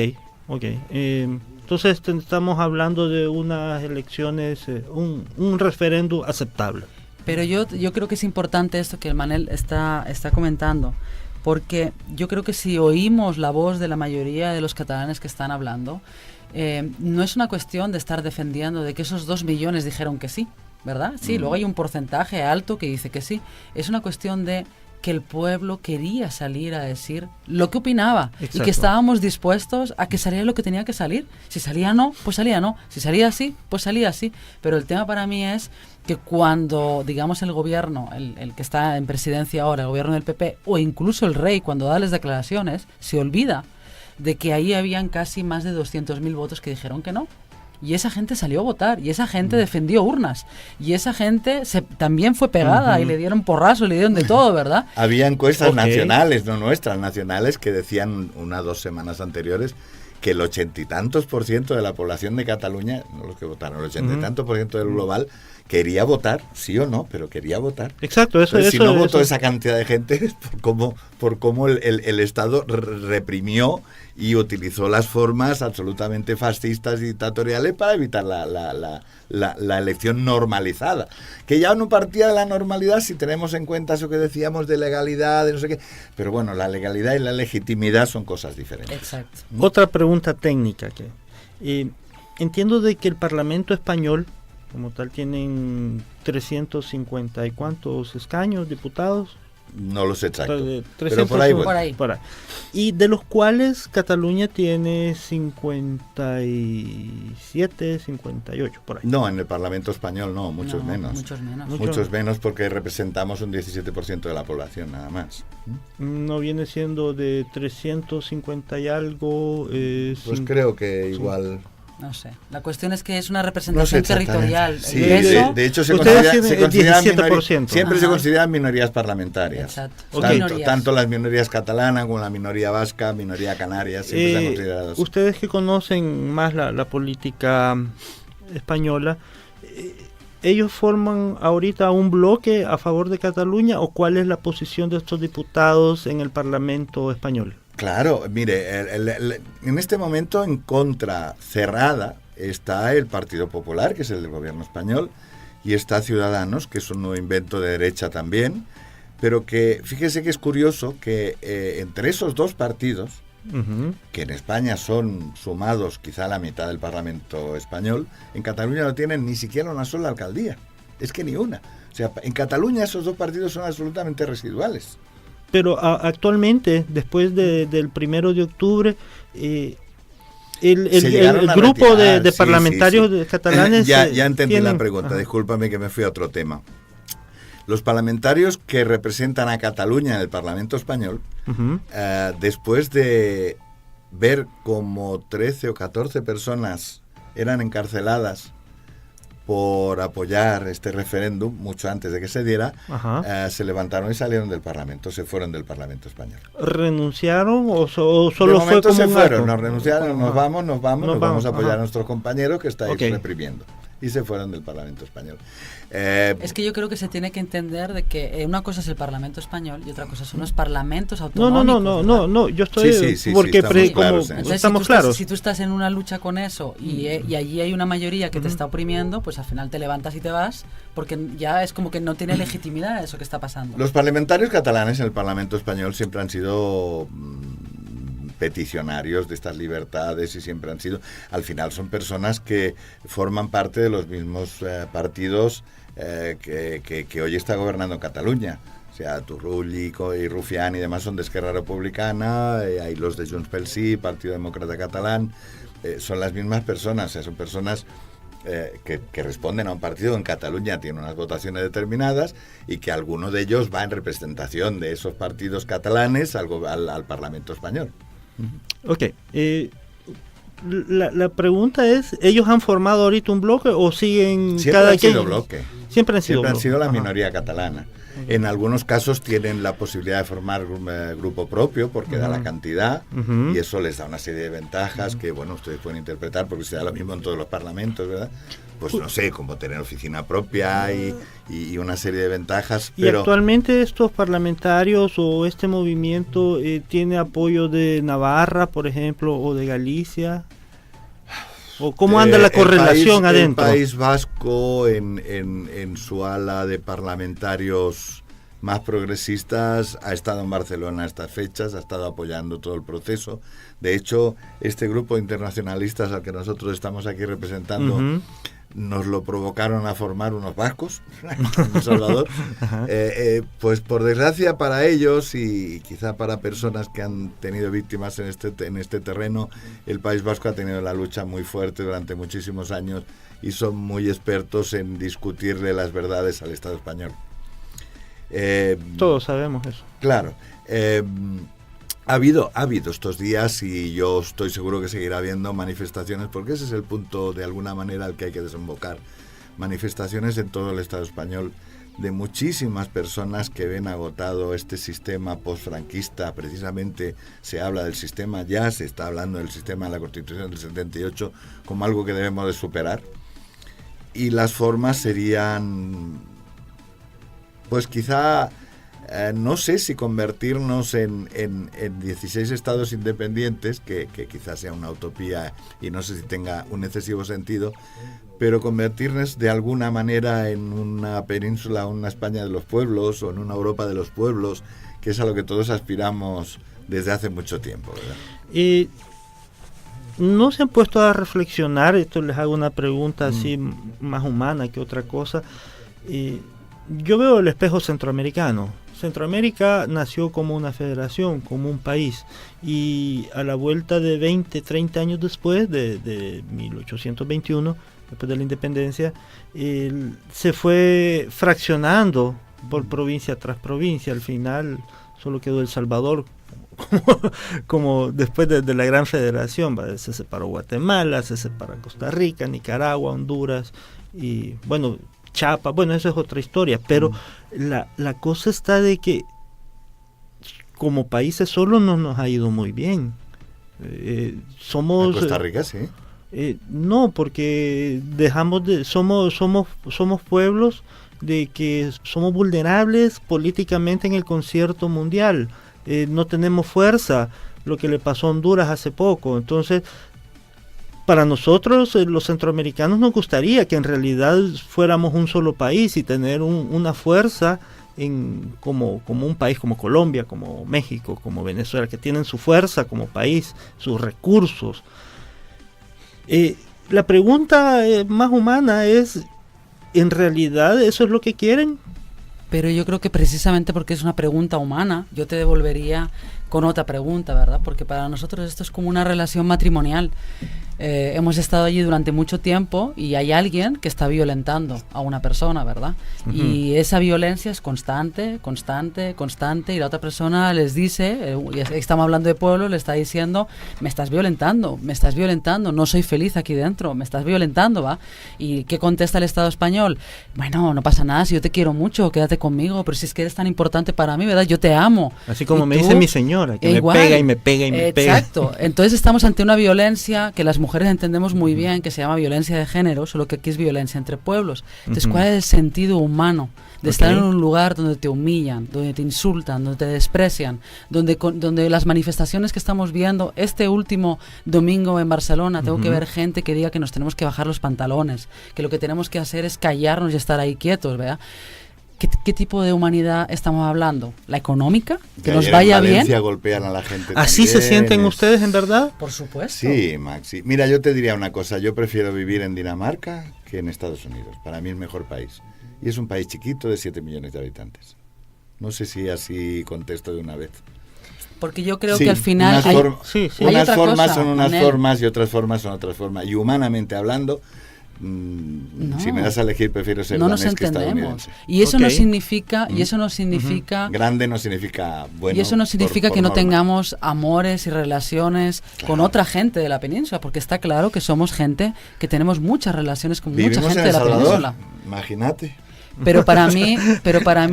Ok. Entonces estamos hablando de unas elecciones, un referéndum aceptable. Pero yo creo que es importante esto que el Manel está comentando, porque yo creo que si oímos la voz de la mayoría de los catalanes que están hablando, no es una cuestión de estar defendiendo de que esos 2 millones dijeron que sí, ¿verdad? Sí, luego hay un porcentaje alto que dice que sí. Es una cuestión de que el pueblo quería salir a decir lo que opinaba. Exacto. Y que estábamos dispuestos a que saliera lo que tenía que salir. Si salía no, pues salía no. Si salía así, pues salía así. Pero el tema para mí es que cuando, digamos, el gobierno, el que está en presidencia ahora, el gobierno del PP, o incluso el rey, cuando da las declaraciones, se olvida de que ahí habían casi más de 200.000 votos que dijeron que no. Y esa gente salió a votar, y esa gente defendió urnas, y esa gente también fue pegada, y le dieron porrazo, le dieron de todo, ¿verdad? Había encuestas nacionales, no nuestras, nacionales, que decían 1 o 2 semanas anteriores que el 80 y tantos % de la población de Cataluña, no los que votaron, el 80 y tantos % del global, quería votar, sí o no, pero quería votar. Exacto, eso. Entonces, si no votó esa cantidad de gente es por cómo el Estado reprimió y utilizó las formas absolutamente fascistas y dictatoriales para evitar la elección normalizada. Que ya no partía de la normalidad si tenemos en cuenta eso que decíamos de legalidad, de no sé qué. Pero bueno, la legalidad y la legitimidad son cosas diferentes. Exacto. Otra pregunta técnica. Entiendo de que el Parlamento español, como tal, tienen 350 y cuántos escaños, diputados. No lo sé exacto, 300, pero por ahí. Y de los cuales Cataluña tiene 57, 58, por ahí. No, en el Parlamento español no, muchos menos. Muchos menos porque representamos un 17% de la población, nada más. No viene siendo de 350 y algo. Pues creo que igual... No sé. La cuestión es que es una representación territorial. Sí, de hecho se consideran siempre se consideran minorías parlamentarias. Exacto. Tanto las minorías catalanas como la minoría vasca, minoría canaria, siempre se han considerado así. Ustedes que conocen más la política española, ¿ellos forman ahorita un bloque a favor de Cataluña o cuál es la posición de estos diputados en el Parlamento español? Claro, mire, en este momento en contra cerrada está el Partido Popular, que es el del gobierno español, y está Ciudadanos, que es un nuevo invento de derecha también, pero que fíjese que es curioso que entre esos dos partidos, que en España son sumados quizá a la mitad del Parlamento español, en Cataluña no tienen ni siquiera una sola alcaldía, es que ni una. O sea, en Cataluña esos dos partidos son absolutamente residuales. Pero actualmente, después del 1 de octubre, el grupo de parlamentarios catalanes... Ya entendí la pregunta, discúlpame que me fui a otro tema. Los parlamentarios que representan a Cataluña en el Parlamento español, después de ver como 13 o 14 personas eran encarceladas por apoyar este referéndum, mucho antes de que se diera, se levantaron y salieron del Parlamento, se fueron del Parlamento español. ¿Renunciaron o solo fue como se un fueron, acto? nos renunciaron, nos vamos a apoyar a nuestros compañeros que estáis reprimiendo. Y se fueron del Parlamento español. Es que yo creo que se tiene que entender de que una cosa es el Parlamento español y otra cosa son los parlamentos autonómicos. No, yo estoy... porque estamos claros. Si tú estás en una lucha con eso y allí hay una mayoría que te está oprimiendo, pues al final te levantas y te vas, porque ya es como que no tiene legitimidad eso que está pasando. Los parlamentarios catalanes en el Parlamento español siempre han sido peticionarios de estas libertades y siempre han sido, al final son personas que forman parte de los mismos partidos que hoy está gobernando Cataluña. O sea, Turull y Rufián y demás son de Esquerra Republicana, hay los de Junts pel Sí, Partido Demócrata Catalán, son las mismas personas, o sea, son personas que responden a un partido. En Cataluña tiene unas votaciones determinadas y que alguno de ellos va en representación de esos partidos catalanes al Parlamento español. Ok, la pregunta es, ¿ellos han formado ahorita un bloque o siguen cada quien? Siempre han sido bloque. La minoría catalana. En algunos casos tienen la posibilidad de formar grupo propio porque da la cantidad y eso les da una serie de ventajas que, bueno, ustedes pueden interpretar porque se da lo mismo en todos los parlamentos, ¿verdad? pues no sé, como tener oficina propia y una serie de ventajas. ¿Y actualmente estos parlamentarios o este movimiento tiene apoyo de Navarra, por ejemplo, o de Galicia? ¿O cómo anda la correlación adentro? El País Vasco, en su ala de parlamentarios más progresistas, ha estado en Barcelona a estas fechas, ha estado apoyando todo el proceso. De hecho, este grupo de internacionalistas al que nosotros estamos aquí representando, nos lo provocaron a formar unos vascos en El Salvador. Pues por desgracia para ellos y quizá para personas que han tenido víctimas en este terreno, el País Vasco ha tenido la lucha muy fuerte durante muchísimos años y son muy expertos en discutirle las verdades al Estado español. Todos sabemos eso. Claro. Ha habido estos días, y yo estoy seguro que seguirá habiendo manifestaciones, porque ese es el punto de alguna manera al que hay que desembocar. Manifestaciones en todo el Estado español de muchísimas personas que ven agotado este sistema postfranquista. Precisamente se habla del sistema, ya se está hablando del sistema de la Constitución del 78 como algo que debemos de superar. Y las formas serían, pues quizá, no sé si convertirnos en 16 estados independientes, que quizás sea una utopía y no sé si tenga un excesivo sentido, pero convertirnos de alguna manera en una península, una España de los pueblos o en una Europa de los pueblos, que es a lo que todos aspiramos desde hace mucho tiempo, ¿verdad? ¿No se han puesto a reflexionar? Esto les hago una pregunta así más humana que otra cosa. Yo veo el espejo centroamericano. Centroamérica nació como una federación, como un país, y a la vuelta de 20, 30 años después, de 1821, después de la independencia, se fue fraccionando por provincia tras provincia. Al final solo quedó El Salvador como después de la gran federación. Se separó Guatemala, se separó Costa Rica, Nicaragua, Honduras y bueno, Chiapas. Bueno, eso es otra historia, pero la cosa está de que como países solo no nos ha ido muy bien. Somos Costa Rica, sí. No, porque somos pueblos de que somos vulnerables políticamente en el concierto mundial. No tenemos fuerza, lo que le pasó a Honduras hace poco. Entonces, para nosotros, los centroamericanos, nos gustaría que en realidad fuéramos un solo país y tener una fuerza como un país como Colombia, como México, como Venezuela, que tienen su fuerza como país, sus recursos. La pregunta más humana es, ¿en realidad eso es lo que quieren? Pero yo creo que precisamente porque es una pregunta humana, yo te devolvería con otra pregunta, ¿verdad? Porque para nosotros esto es como una relación matrimonial. Hemos estado allí durante mucho tiempo y hay alguien que está violentando a una persona, ¿verdad? Y esa violencia es constante, y la otra persona les dice, estamos hablando de pueblo, le está diciendo, me estás violentando, no soy feliz aquí dentro, me estás violentando, ¿va? ¿Y qué contesta el Estado español? Bueno, no pasa nada, si yo te quiero mucho, quédate conmigo, pero si es que eres tan importante para mí, ¿verdad? Yo te amo. Así como me dice mi señora, que igual, me pega. Exacto. Entonces estamos ante una violencia que las mujeres entendemos muy bien, que se llama violencia de género, solo que aquí es violencia entre pueblos. Entonces, ¿cuál es el sentido humano de estar en un lugar donde te humillan, donde te insultan, donde te desprecian, donde las manifestaciones que estamos viendo este último domingo en Barcelona, tengo que ver gente que diga que nos tenemos que bajar los pantalones, que lo que tenemos que hacer es callarnos y estar ahí quietos, ¿verdad? ¿Qué tipo de humanidad estamos hablando? ¿La económica? ¿Que nos vaya bien? Golpean a la gente. ¿Así se sienten ustedes en verdad? Por supuesto. Sí, Maxi. Mira, yo te diría una cosa. Yo prefiero vivir en Dinamarca que en Estados Unidos. Para mí es el mejor país. Y es un país chiquito de 7 millones de habitantes. No sé si así contesto de una vez. Porque yo creo que al final unas formas son unas formas y otras formas son otras formas. Y humanamente hablando, si me das a elegir, prefiero ser danés que estadounidense. Y eso no significa, grande no significa bueno. Y eso no significa que no tengamos amores y relaciones con otra gente de la península, porque está claro que somos gente que tenemos muchas relaciones con mucha gente de la península. Imagínate. Pero para mí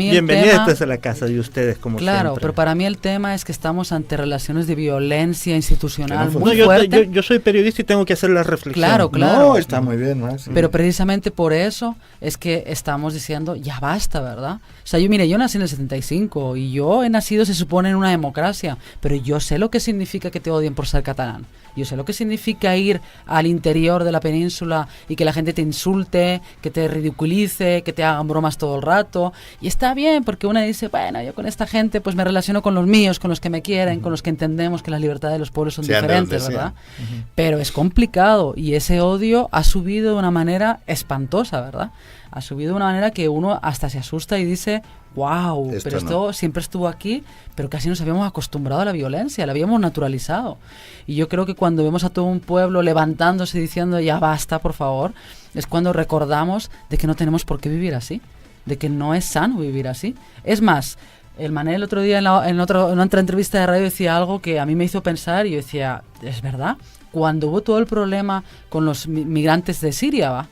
Bienvenida a la casa de ustedes, como claro, siempre. pero para mí el tema es que estamos ante relaciones de violencia institucional No, muy fuerte. yo soy periodista y tengo que hacer la reflexión. Claro. No, está muy bien, ¿no? Sí. Pero precisamente por eso es que estamos diciendo, ya basta, ¿verdad? O sea, yo nací en el 75 y yo he nacido, se supone, en una democracia, pero yo sé lo que significa que te odien por ser catalán. Yo sé lo que significa ir al interior de la península y que la gente te insulte, que te ridiculice, que te hagan bromas todo el rato. Y está bien, porque uno dice, bueno, yo con esta gente pues me relaciono con los míos, con los que me quieren, con los que entendemos que las libertades de los pueblos son diferentes, ¿verdad? Pero es complicado y ese odio ha subido de una manera espantosa, ¿verdad? Ha subido de una manera que uno hasta se asusta y dice, wow, pero esto siempre estuvo aquí, pero casi nos habíamos acostumbrado a la violencia, la habíamos naturalizado. Y yo creo que cuando vemos a todo un pueblo levantándose diciendo, ya basta, por favor, es cuando recordamos de que no tenemos por qué vivir así, de que no es sano vivir así. Es más, el Manel el otro día en otra entrevista de radio decía algo que a mí me hizo pensar y yo decía, es verdad, cuando hubo todo el problema con los migrantes de Siria, ¿va?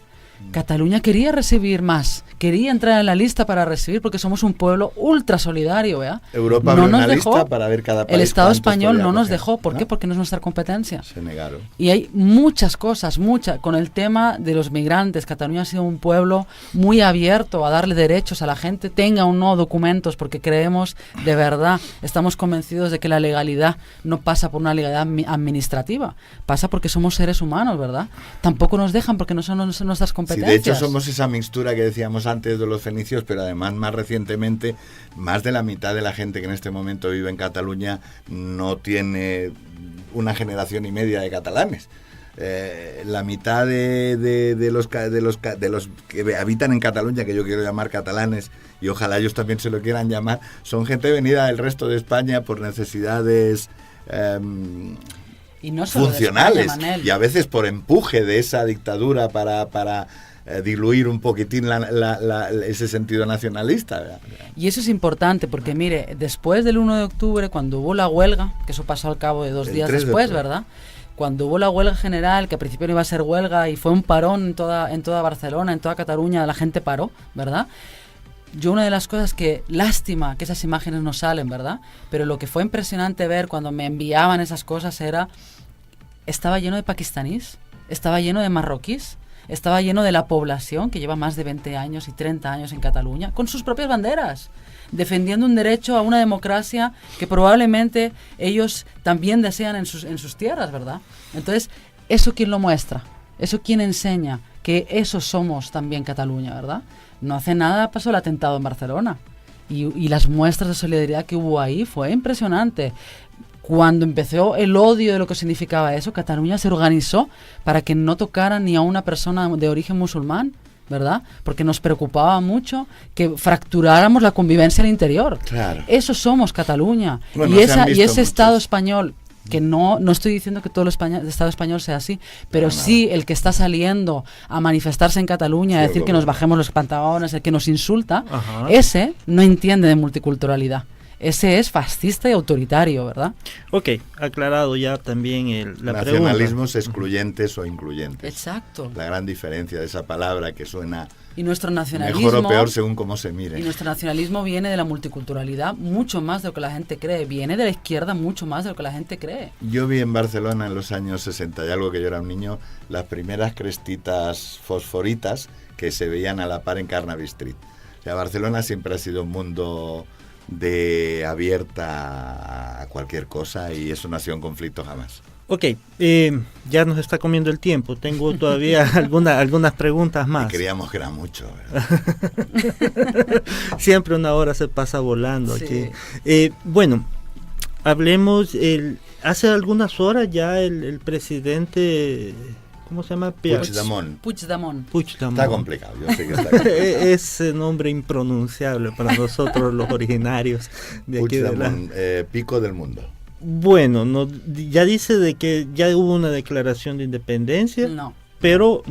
Cataluña quería recibir más, quería entrar en la lista para recibir, porque somos un pueblo ultra solidario, ¿verdad? Europa abrió una lista para ver cada país. El Estado español no nos dejó. ¿Por qué? Porque no es nuestra competencia. Se negaron. Y hay muchas cosas, con el tema de los migrantes. Cataluña ha sido un pueblo muy abierto a darle derechos a la gente, tenga o no documentos, porque creemos, de verdad, estamos convencidos de que la legalidad no pasa por una legalidad administrativa, pasa porque somos seres humanos, ¿verdad? Tampoco nos dejan porque no son nuestras competencias. Sí, de hecho somos esa mixtura que decíamos antes de los fenicios, pero además más recientemente, más de la mitad de la gente que en este momento vive en Cataluña no tiene una generación y media de catalanes. La mitad de los que habitan en Cataluña, que yo quiero llamar catalanes, y ojalá ellos también se lo quieran llamar, son gente venida del resto de España por necesidades y no solo funcionales, España, y a veces por empuje de esa dictadura para diluir un poquitín ese sentido nacionalista, ¿verdad? Y eso es importante porque mire, después del 1 de octubre, cuando hubo la huelga, que eso pasó al cabo de 2 días después, ¿verdad? Cuando hubo la huelga general, que al principio no iba a ser huelga y fue un parón en toda Barcelona, en toda Cataluña, la gente paró, ¿verdad? Yo una de las cosas que, lástima que esas imágenes no salen, ¿verdad? Pero lo que fue impresionante ver cuando me enviaban esas cosas era, estaba lleno de pakistaníes, estaba lleno de marroquíes, estaba lleno de la población que lleva más de 20 años y 30 años en Cataluña, con sus propias banderas, defendiendo un derecho a una democracia que probablemente ellos también desean en sus tierras, ¿verdad? Entonces, ¿eso quién lo muestra? ¿Eso quién enseña? Que eso somos también Cataluña, ¿verdad? No hace nada pasó el atentado en Barcelona y las muestras de solidaridad que hubo ahí fue impresionante. Cuando empezó el odio de lo que significaba eso, Cataluña se organizó para que no tocaran ni a una persona de origen musulmán, ¿verdad? Porque nos preocupaba mucho que fracturáramos la convivencia al interior. Claro. Eso somos Cataluña. Bueno, y ese Estado español, que no estoy diciendo que todo el Estado español sea así, pero sí el que está saliendo a manifestarse en Cataluña, a decir que nos bajemos los pantalones, el que nos insulta, ese no entiende de multiculturalidad. Ese es fascista y autoritario, ¿verdad? Ok, aclarado ya también la pregunta. Nacionalismos excluyentes o incluyentes. Exacto. La gran diferencia de esa palabra que suena y nuestro nacionalismo, mejor o peor según cómo se mire. Y nuestro nacionalismo viene de la multiculturalidad mucho más de lo que la gente cree. Viene de la izquierda mucho más de lo que la gente cree. Yo vi en Barcelona en los años 60 y algo, que yo era un niño, las primeras crestitas fosforitas que se veían a la par en Carnaby Street. O sea, Barcelona siempre ha sido un mundo abierta a cualquier cosa, y eso no ha sido un conflicto jamás. Ok, ya nos está comiendo el tiempo. Tengo todavía algunas preguntas más. Y creíamos que era mucho, ¿verdad? Siempre una hora se pasa volando, sí. Aquí. Bueno, hablemos. Hace algunas horas ya el presidente, ¿cómo se llama? Puigdemont. Está complicado, yo sé que está complicado. Ese nombre impronunciable para nosotros los originarios de aquí de Pico del mundo. Bueno, ya dice de que ya hubo una declaración de independencia. Pero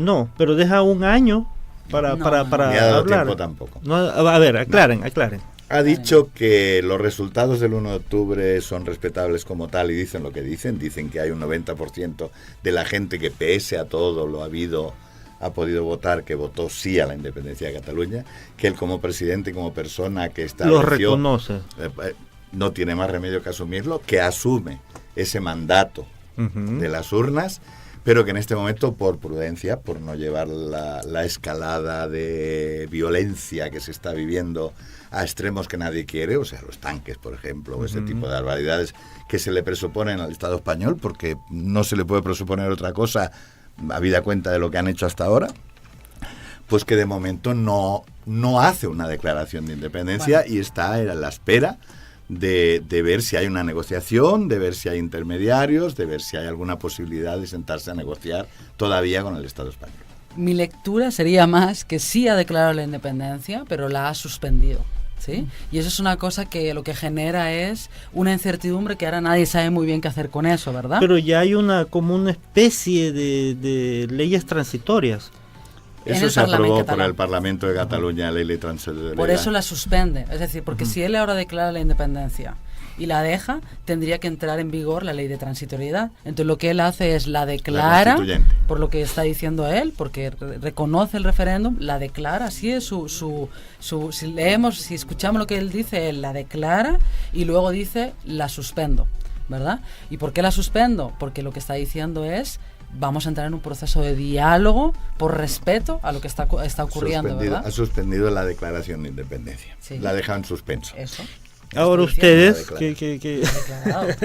deja un año para Ni ha dado hablar. tiempo tampoco. No, a ver, aclaren. Ha dicho que los resultados del 1 de octubre son respetables como tal, y dicen lo que dicen. Dicen que hay un 90% de la gente que, pese a todo lo habido, ha podido votar, que votó sí a la independencia de Cataluña, que él como presidente y como persona que estableció, lo reconoce, no tiene más remedio que asumirlo, que asume ese mandato de las urnas, pero que en este momento, por prudencia, por no llevar la escalada de violencia que se está viviendo a extremos que nadie quiere, o sea, los tanques, por ejemplo, o ese tipo de barbaridades que se le presuponen al Estado español, porque no se le puede presuponer otra cosa, habida cuenta de lo que han hecho hasta ahora, pues que de momento no hace una declaración de independencia y está a la espera de ver si hay una negociación, de ver si hay intermediarios, de ver si hay alguna posibilidad de sentarse a negociar todavía con el Estado español. Mi lectura sería más que sí ha declarado la independencia, pero la ha suspendido, ¿sí? Y eso es una cosa que lo que genera es una incertidumbre que ahora nadie sabe muy bien qué hacer con eso, ¿verdad? Pero ya hay como una especie de leyes transitorias. Eso se aprobó por el Parlamento de Cataluña, la ley transitoria. Por eso la suspende, es decir, porque si él ahora declara la independencia y la deja, tendría que entrar en vigor la ley de transitoriedad. Entonces lo que él hace es la declara, por lo que está diciendo él, porque reconoce el referéndum, la declara, así es si escuchamos lo que él dice, él la declara y luego dice la suspendo, ¿verdad? ¿Y por qué la suspendo? Porque lo que está diciendo es vamos a entrar en un proceso de diálogo por respeto a lo que está ocurriendo, ¿verdad? Ha suspendido la declaración de independencia, la ha dejado en suspenso. Eso. Ahora ustedes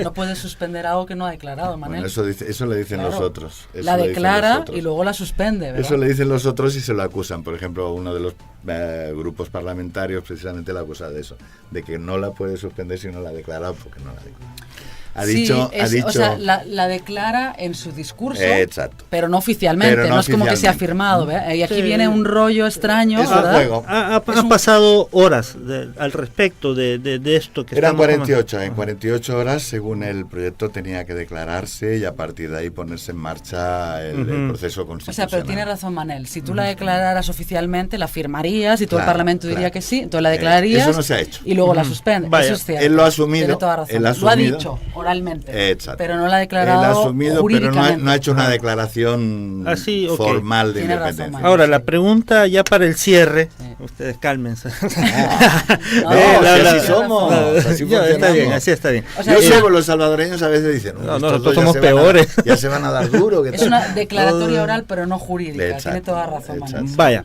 no puede suspender algo que no ha declarado, Manel. Bueno, eso le dicen los otros. La declara y luego la suspende, ¿verdad? Eso le dicen los otros y se lo acusan. Por ejemplo, uno de los grupos parlamentarios precisamente la acusa de eso, de que no la puede suspender si no la ha declarado, porque no la declara. Ha dicho, o sea, la declara en su discurso, exacto, pero no oficialmente, no es como que se ha firmado, ¿verdad? Y aquí viene un rollo extraño, ¿verdad? Ha pasado horas al respecto de esto que eran 48, en 48 horas según el proyecto tenía que declararse y a partir de ahí ponerse en marcha el proceso constitucional. O sea, pero tiene razón Manel, si tú la declararas oficialmente, la firmarías y todo el Parlamento diría que sí, entonces la declararías. Eso no se ha hecho. Y luego la suspende. Eso es cierto. Él lo ha asumido. Tiene toda razón. Lo ha dicho oralmente, pero no la ha declarado. Él ha asumido, pero jurídicamente. no ha hecho una declaración formal de tiene independencia. Razón, ahora, la pregunta ya para el cierre, ustedes cálmense. Así somos, así está bien, así está bien. O sea, los salvadoreños a veces dicen, nosotros somos peores. Ya se van a dar duro. Es una declaratoria oral, pero no jurídica. Tiene toda razón, Manuel. Vaya,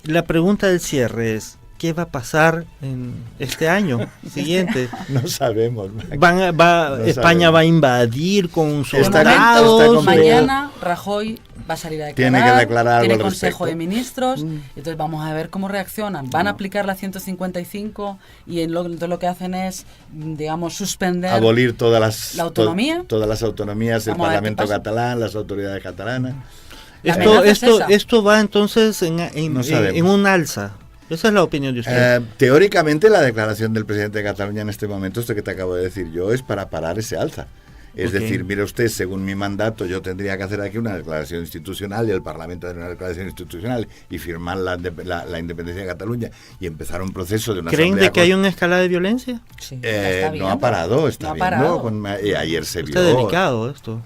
la pregunta del cierre es, ¿qué va a pasar en este año siguiente? No sabemos. España va a invadir con soldados. Mañana Rajoy va a salir a declarar. Tiene que declarar tiene algo al Consejo respecto. de Ministros. Entonces vamos a ver cómo reaccionan. Van a aplicar la 155 y entonces lo que hacen es, digamos, suspender. Abolir todas la autonomía. Todas las autonomías, el Parlamento catalán, las autoridades catalanas. Esto va entonces en un alza. Esa es la opinión de usted. Teóricamente la declaración del presidente de Cataluña en este momento, esto que te acabo de decir yo, es para parar ese alza. Es decir, mire usted, según mi mandato, yo tendría que hacer aquí una declaración institucional y el Parlamento hacer una declaración institucional y firmar la independencia de Cataluña y empezar un proceso de una ¿Creen de que hay una escalada de violencia? Sí, no ha parado, está viendo. Ayer se vio. Está delicado esto.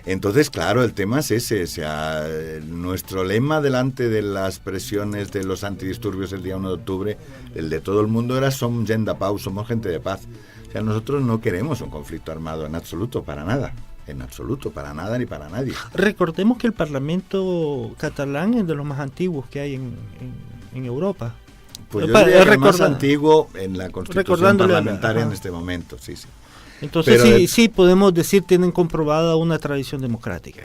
Entonces, claro, el tema es ese, o sea, nuestro lema delante de las presiones de los antidisturbios el día 1 de octubre, el de todo el mundo era som gent de pau, somos gente de paz. O sea, nosotros no queremos un conflicto armado en absoluto, para nada. En absoluto, para nada ni para nadie. Recordemos que el Parlamento catalán es de los más antiguos que hay en Europa. Pues yo diría que el más antiguo en la Constitución parlamentaria en este momento, sí. Entonces sí podemos decir tienen comprobada una tradición democrática.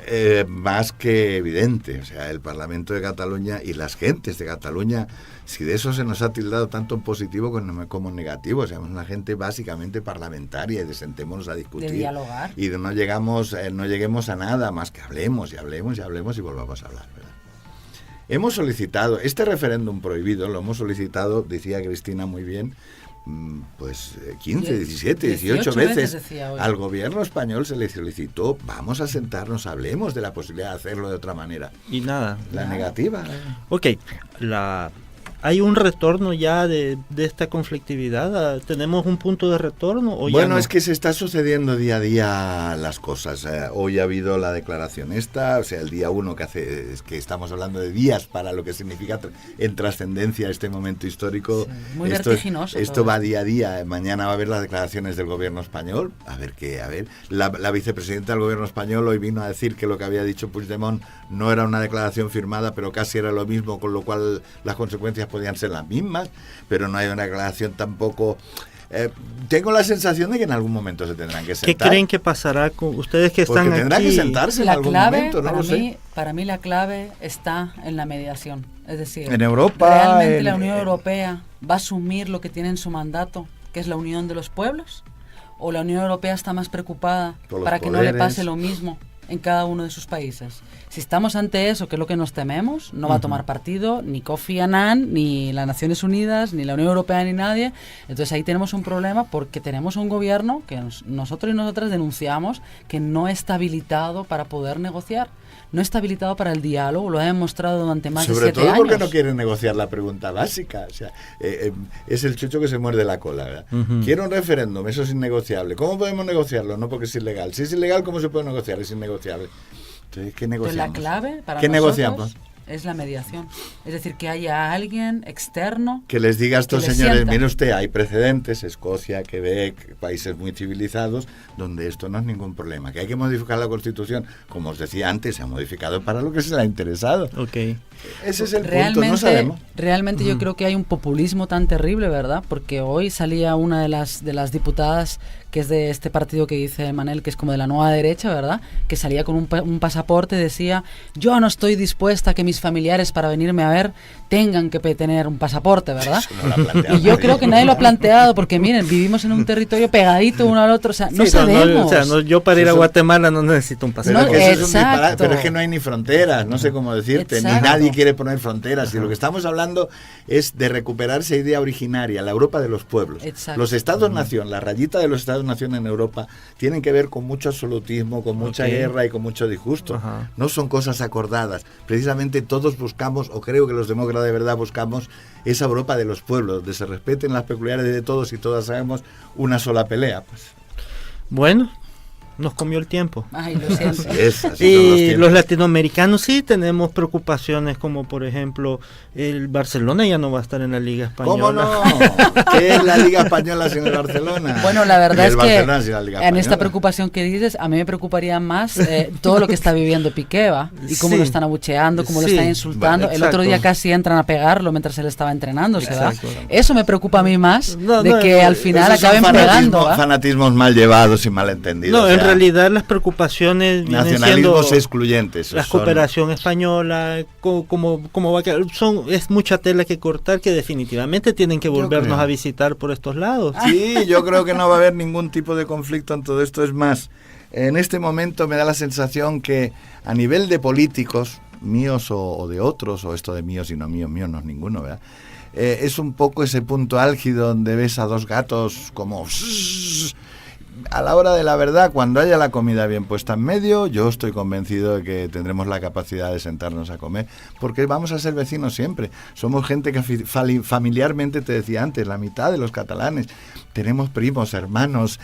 Más que evidente, o sea, el Parlamento de Cataluña y las gentes de Cataluña, si de eso se nos ha tildado tanto en positivo como en negativo, o sea, somos una gente básicamente parlamentaria y de sentémonos a discutir. De dialogar. Y no lleguemos a nada más que hablemos y volvamos a hablar, ¿verdad? Hemos solicitado, este referéndum prohibido, lo hemos solicitado, decía Cristina muy bien, pues 15, 17, 18 veces al gobierno español se le solicitó, vamos a sentarnos, hablemos de la posibilidad de hacerlo de otra manera. Y nada. La negativa. Ok, la ¿Hay un retorno ya de esta conflictividad? ¿Tenemos un punto de retorno? ¿O bueno, ya no? es que se está sucediendo día a día las cosas. Hoy ha habido la declaración esta, o sea, el día 1 es que estamos hablando de días para lo que significa en trascendencia este momento histórico. Sí, muy vertiginoso. Esto va día a día. Mañana va a haber las declaraciones del gobierno español. La vicepresidenta del gobierno español hoy vino a decir que lo que había dicho Puigdemont no era una declaración firmada, pero casi era lo mismo, con lo cual las consecuencias podían ser las mismas, pero no hay una declaración tampoco. Tengo la sensación de que en algún momento se tendrán que sentar. ¿Qué creen que pasará con ustedes que están Porque tendrán aquí? que sentarse en algún momento, no lo sé. Para mí la clave está en la mediación. Es decir, en Europa, ¿realmente la Unión Europea va a asumir lo que tiene en su mandato, que es la unión de los pueblos? ¿O la Unión Europea está más preocupada para que no le pase lo mismo en cada uno de sus países? Si estamos ante eso, que es lo que nos tememos, no va a tomar partido ni Kofi Annan, ni las Naciones Unidas, ni la Unión Europea, ni nadie. Entonces ahí tenemos un problema, porque tenemos un gobierno que nosotros y nosotras denunciamos que no está habilitado para poder negociar, no está habilitado para el diálogo, lo ha demostrado durante más de 7 años. Sobre todo porque no quieren negociar la pregunta básica. O sea, es el chucho que se muerde la cola, ¿verdad? Quiero un referéndum, eso es innegociable. ¿Cómo podemos negociarlo? No, porque es ilegal. Si es ilegal, ¿cómo se puede negociar? Es innegociable. Entonces, ¿qué negociamos? Entonces, la clave para ¿Qué nosotros negociamos? Es la mediación. Es decir, que haya alguien externo que les diga a estos que señores, sienta. mire usted, hay precedentes, Escocia, Quebec, países muy civilizados, donde esto no es ningún problema. Que hay que modificar la Constitución, como os decía antes, se ha modificado para lo que se le ha interesado. Okay. Ese es el punto, no sabemos. Realmente yo creo que hay un populismo tan terrible, ¿verdad? Porque hoy salía una de las diputadas, que es de este partido que dice Manel, que es como de la nueva derecha, ¿verdad? Que salía con un pasaporte, decía: yo no estoy dispuesta a que mis familiares para venirme a ver tengan que tener un pasaporte, ¿verdad? Eso no lo ha planteado Y yo creo que nadie lo ha planteado, porque miren, vivimos en un territorio pegadito uno al otro, o sea, no sabemos. Yo para ir a Guatemala no necesito un pasaporte. Pero, eso es un disparate, pero es que no hay ni fronteras, no sé cómo decirte, Exacto. ni nadie quiere poner fronteras. Y lo que estamos hablando es de recuperar esa idea originaria, la Europa de los pueblos. Exacto. Los Estados-nación, la rayita de los Estados-nación en Europa, tienen que ver con mucho absolutismo, con mucha guerra y con mucho disgusto. No son cosas acordadas. Precisamente todos buscamos, o creo que los demócratas de verdad buscamos, esa Europa de los pueblos, donde se respeten las peculiaridades de todos y todas sabemos una sola pelea. Pues. Bueno, nos comió el tiempo. Ay, lo siento. Y los latinoamericanos sí tenemos preocupaciones, como por ejemplo el Barcelona ya no va a estar en la Liga Española. ¿Cómo no? ¿Qué es la Liga Española sin el Barcelona? Bueno, la verdad es que en esta Española. preocupación que dices, a mí me preocuparía más todo lo que está viviendo Piqué, ¿va? Y cómo lo están abucheando, cómo lo están insultando. Vale, el otro día casi entran a pegarlo mientras él estaba entrenando, ¿va? Eso me preocupa a mí más, al final acaben pegando, ¿va? Fanatismos mal llevados y mal entendidos. No, en realidad las preocupaciones nacionalismos siendo excluyentes. La cooperación española, cómo va a quedar. Es mucha tela que cortar, que definitivamente tienen que volvernos a visitar por estos lados. Sí, yo creo que no va a haber ningún tipo de conflicto en todo esto. Es más, en este momento me da la sensación que a nivel de políticos, míos o de otros, o esto de míos y no míos no es ninguno, ¿verdad? Es un poco ese punto álgido donde ves a dos gatos como... A la hora de la verdad, cuando haya la comida bien puesta en medio, yo estoy convencido de que tendremos la capacidad de sentarnos a comer, porque vamos a ser vecinos siempre. Somos gente que familiarmente, te decía antes, la mitad de los catalanes. Tenemos primos, hermanos,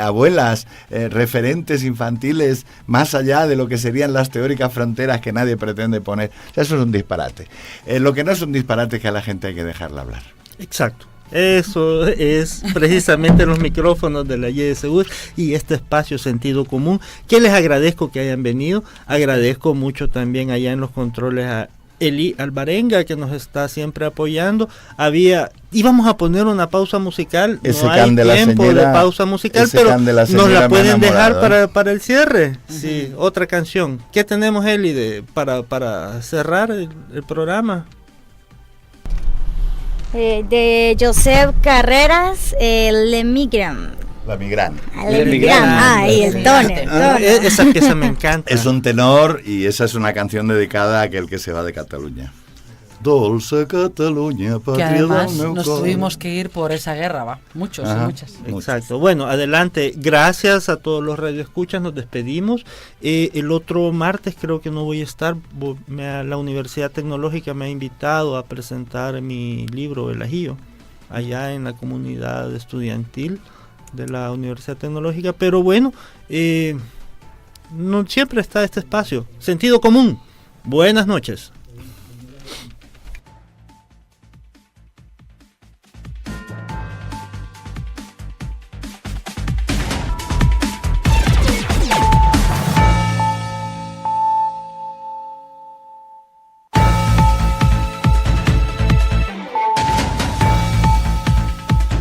abuelas, referentes infantiles, más allá de lo que serían las teóricas fronteras que nadie pretende poner. O sea, eso es un disparate. Lo que no es un disparate es que a la gente hay que dejarla hablar. Exacto. Eso es precisamente los micrófonos de la YSU y este espacio Sentido Común, que les agradezco que hayan venido. Agradezco mucho también allá en los controles a Eli Alvarenga, que nos está siempre apoyando. Íbamos a poner una pausa musical, ese no hay tiempo de pausa musical, pero nos la pueden dejar para el cierre. Sí, otra canción. ¿Qué tenemos, Eli, para cerrar el programa? De Joseph Carreras, Le Migrant. La Migrant. Le Migrant. Y el tono. Esa pieza me encanta. Es un tenor y esa es una canción dedicada a aquel que se va de Cataluña. Dolce Cataluña, Que patria además del meu nos cor. tuvimos que ir por esa guerra, ¿va? Muchos y Ajá. muchas. Exacto. Bueno, adelante. Gracias a todos los radioescuchas. Nos despedimos. El otro martes creo que no voy a estar. La Universidad Tecnológica me ha invitado a presentar mi libro El Ajío allá en la comunidad estudiantil de la Universidad Tecnológica. Pero bueno, no siempre está este espacio. Sentido común. Buenas noches.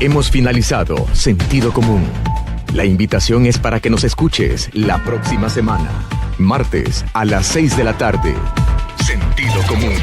Hemos finalizado Sentido Común. La invitación es para que nos escuches la próxima semana, martes a las 6 de la tarde. Sentido Común.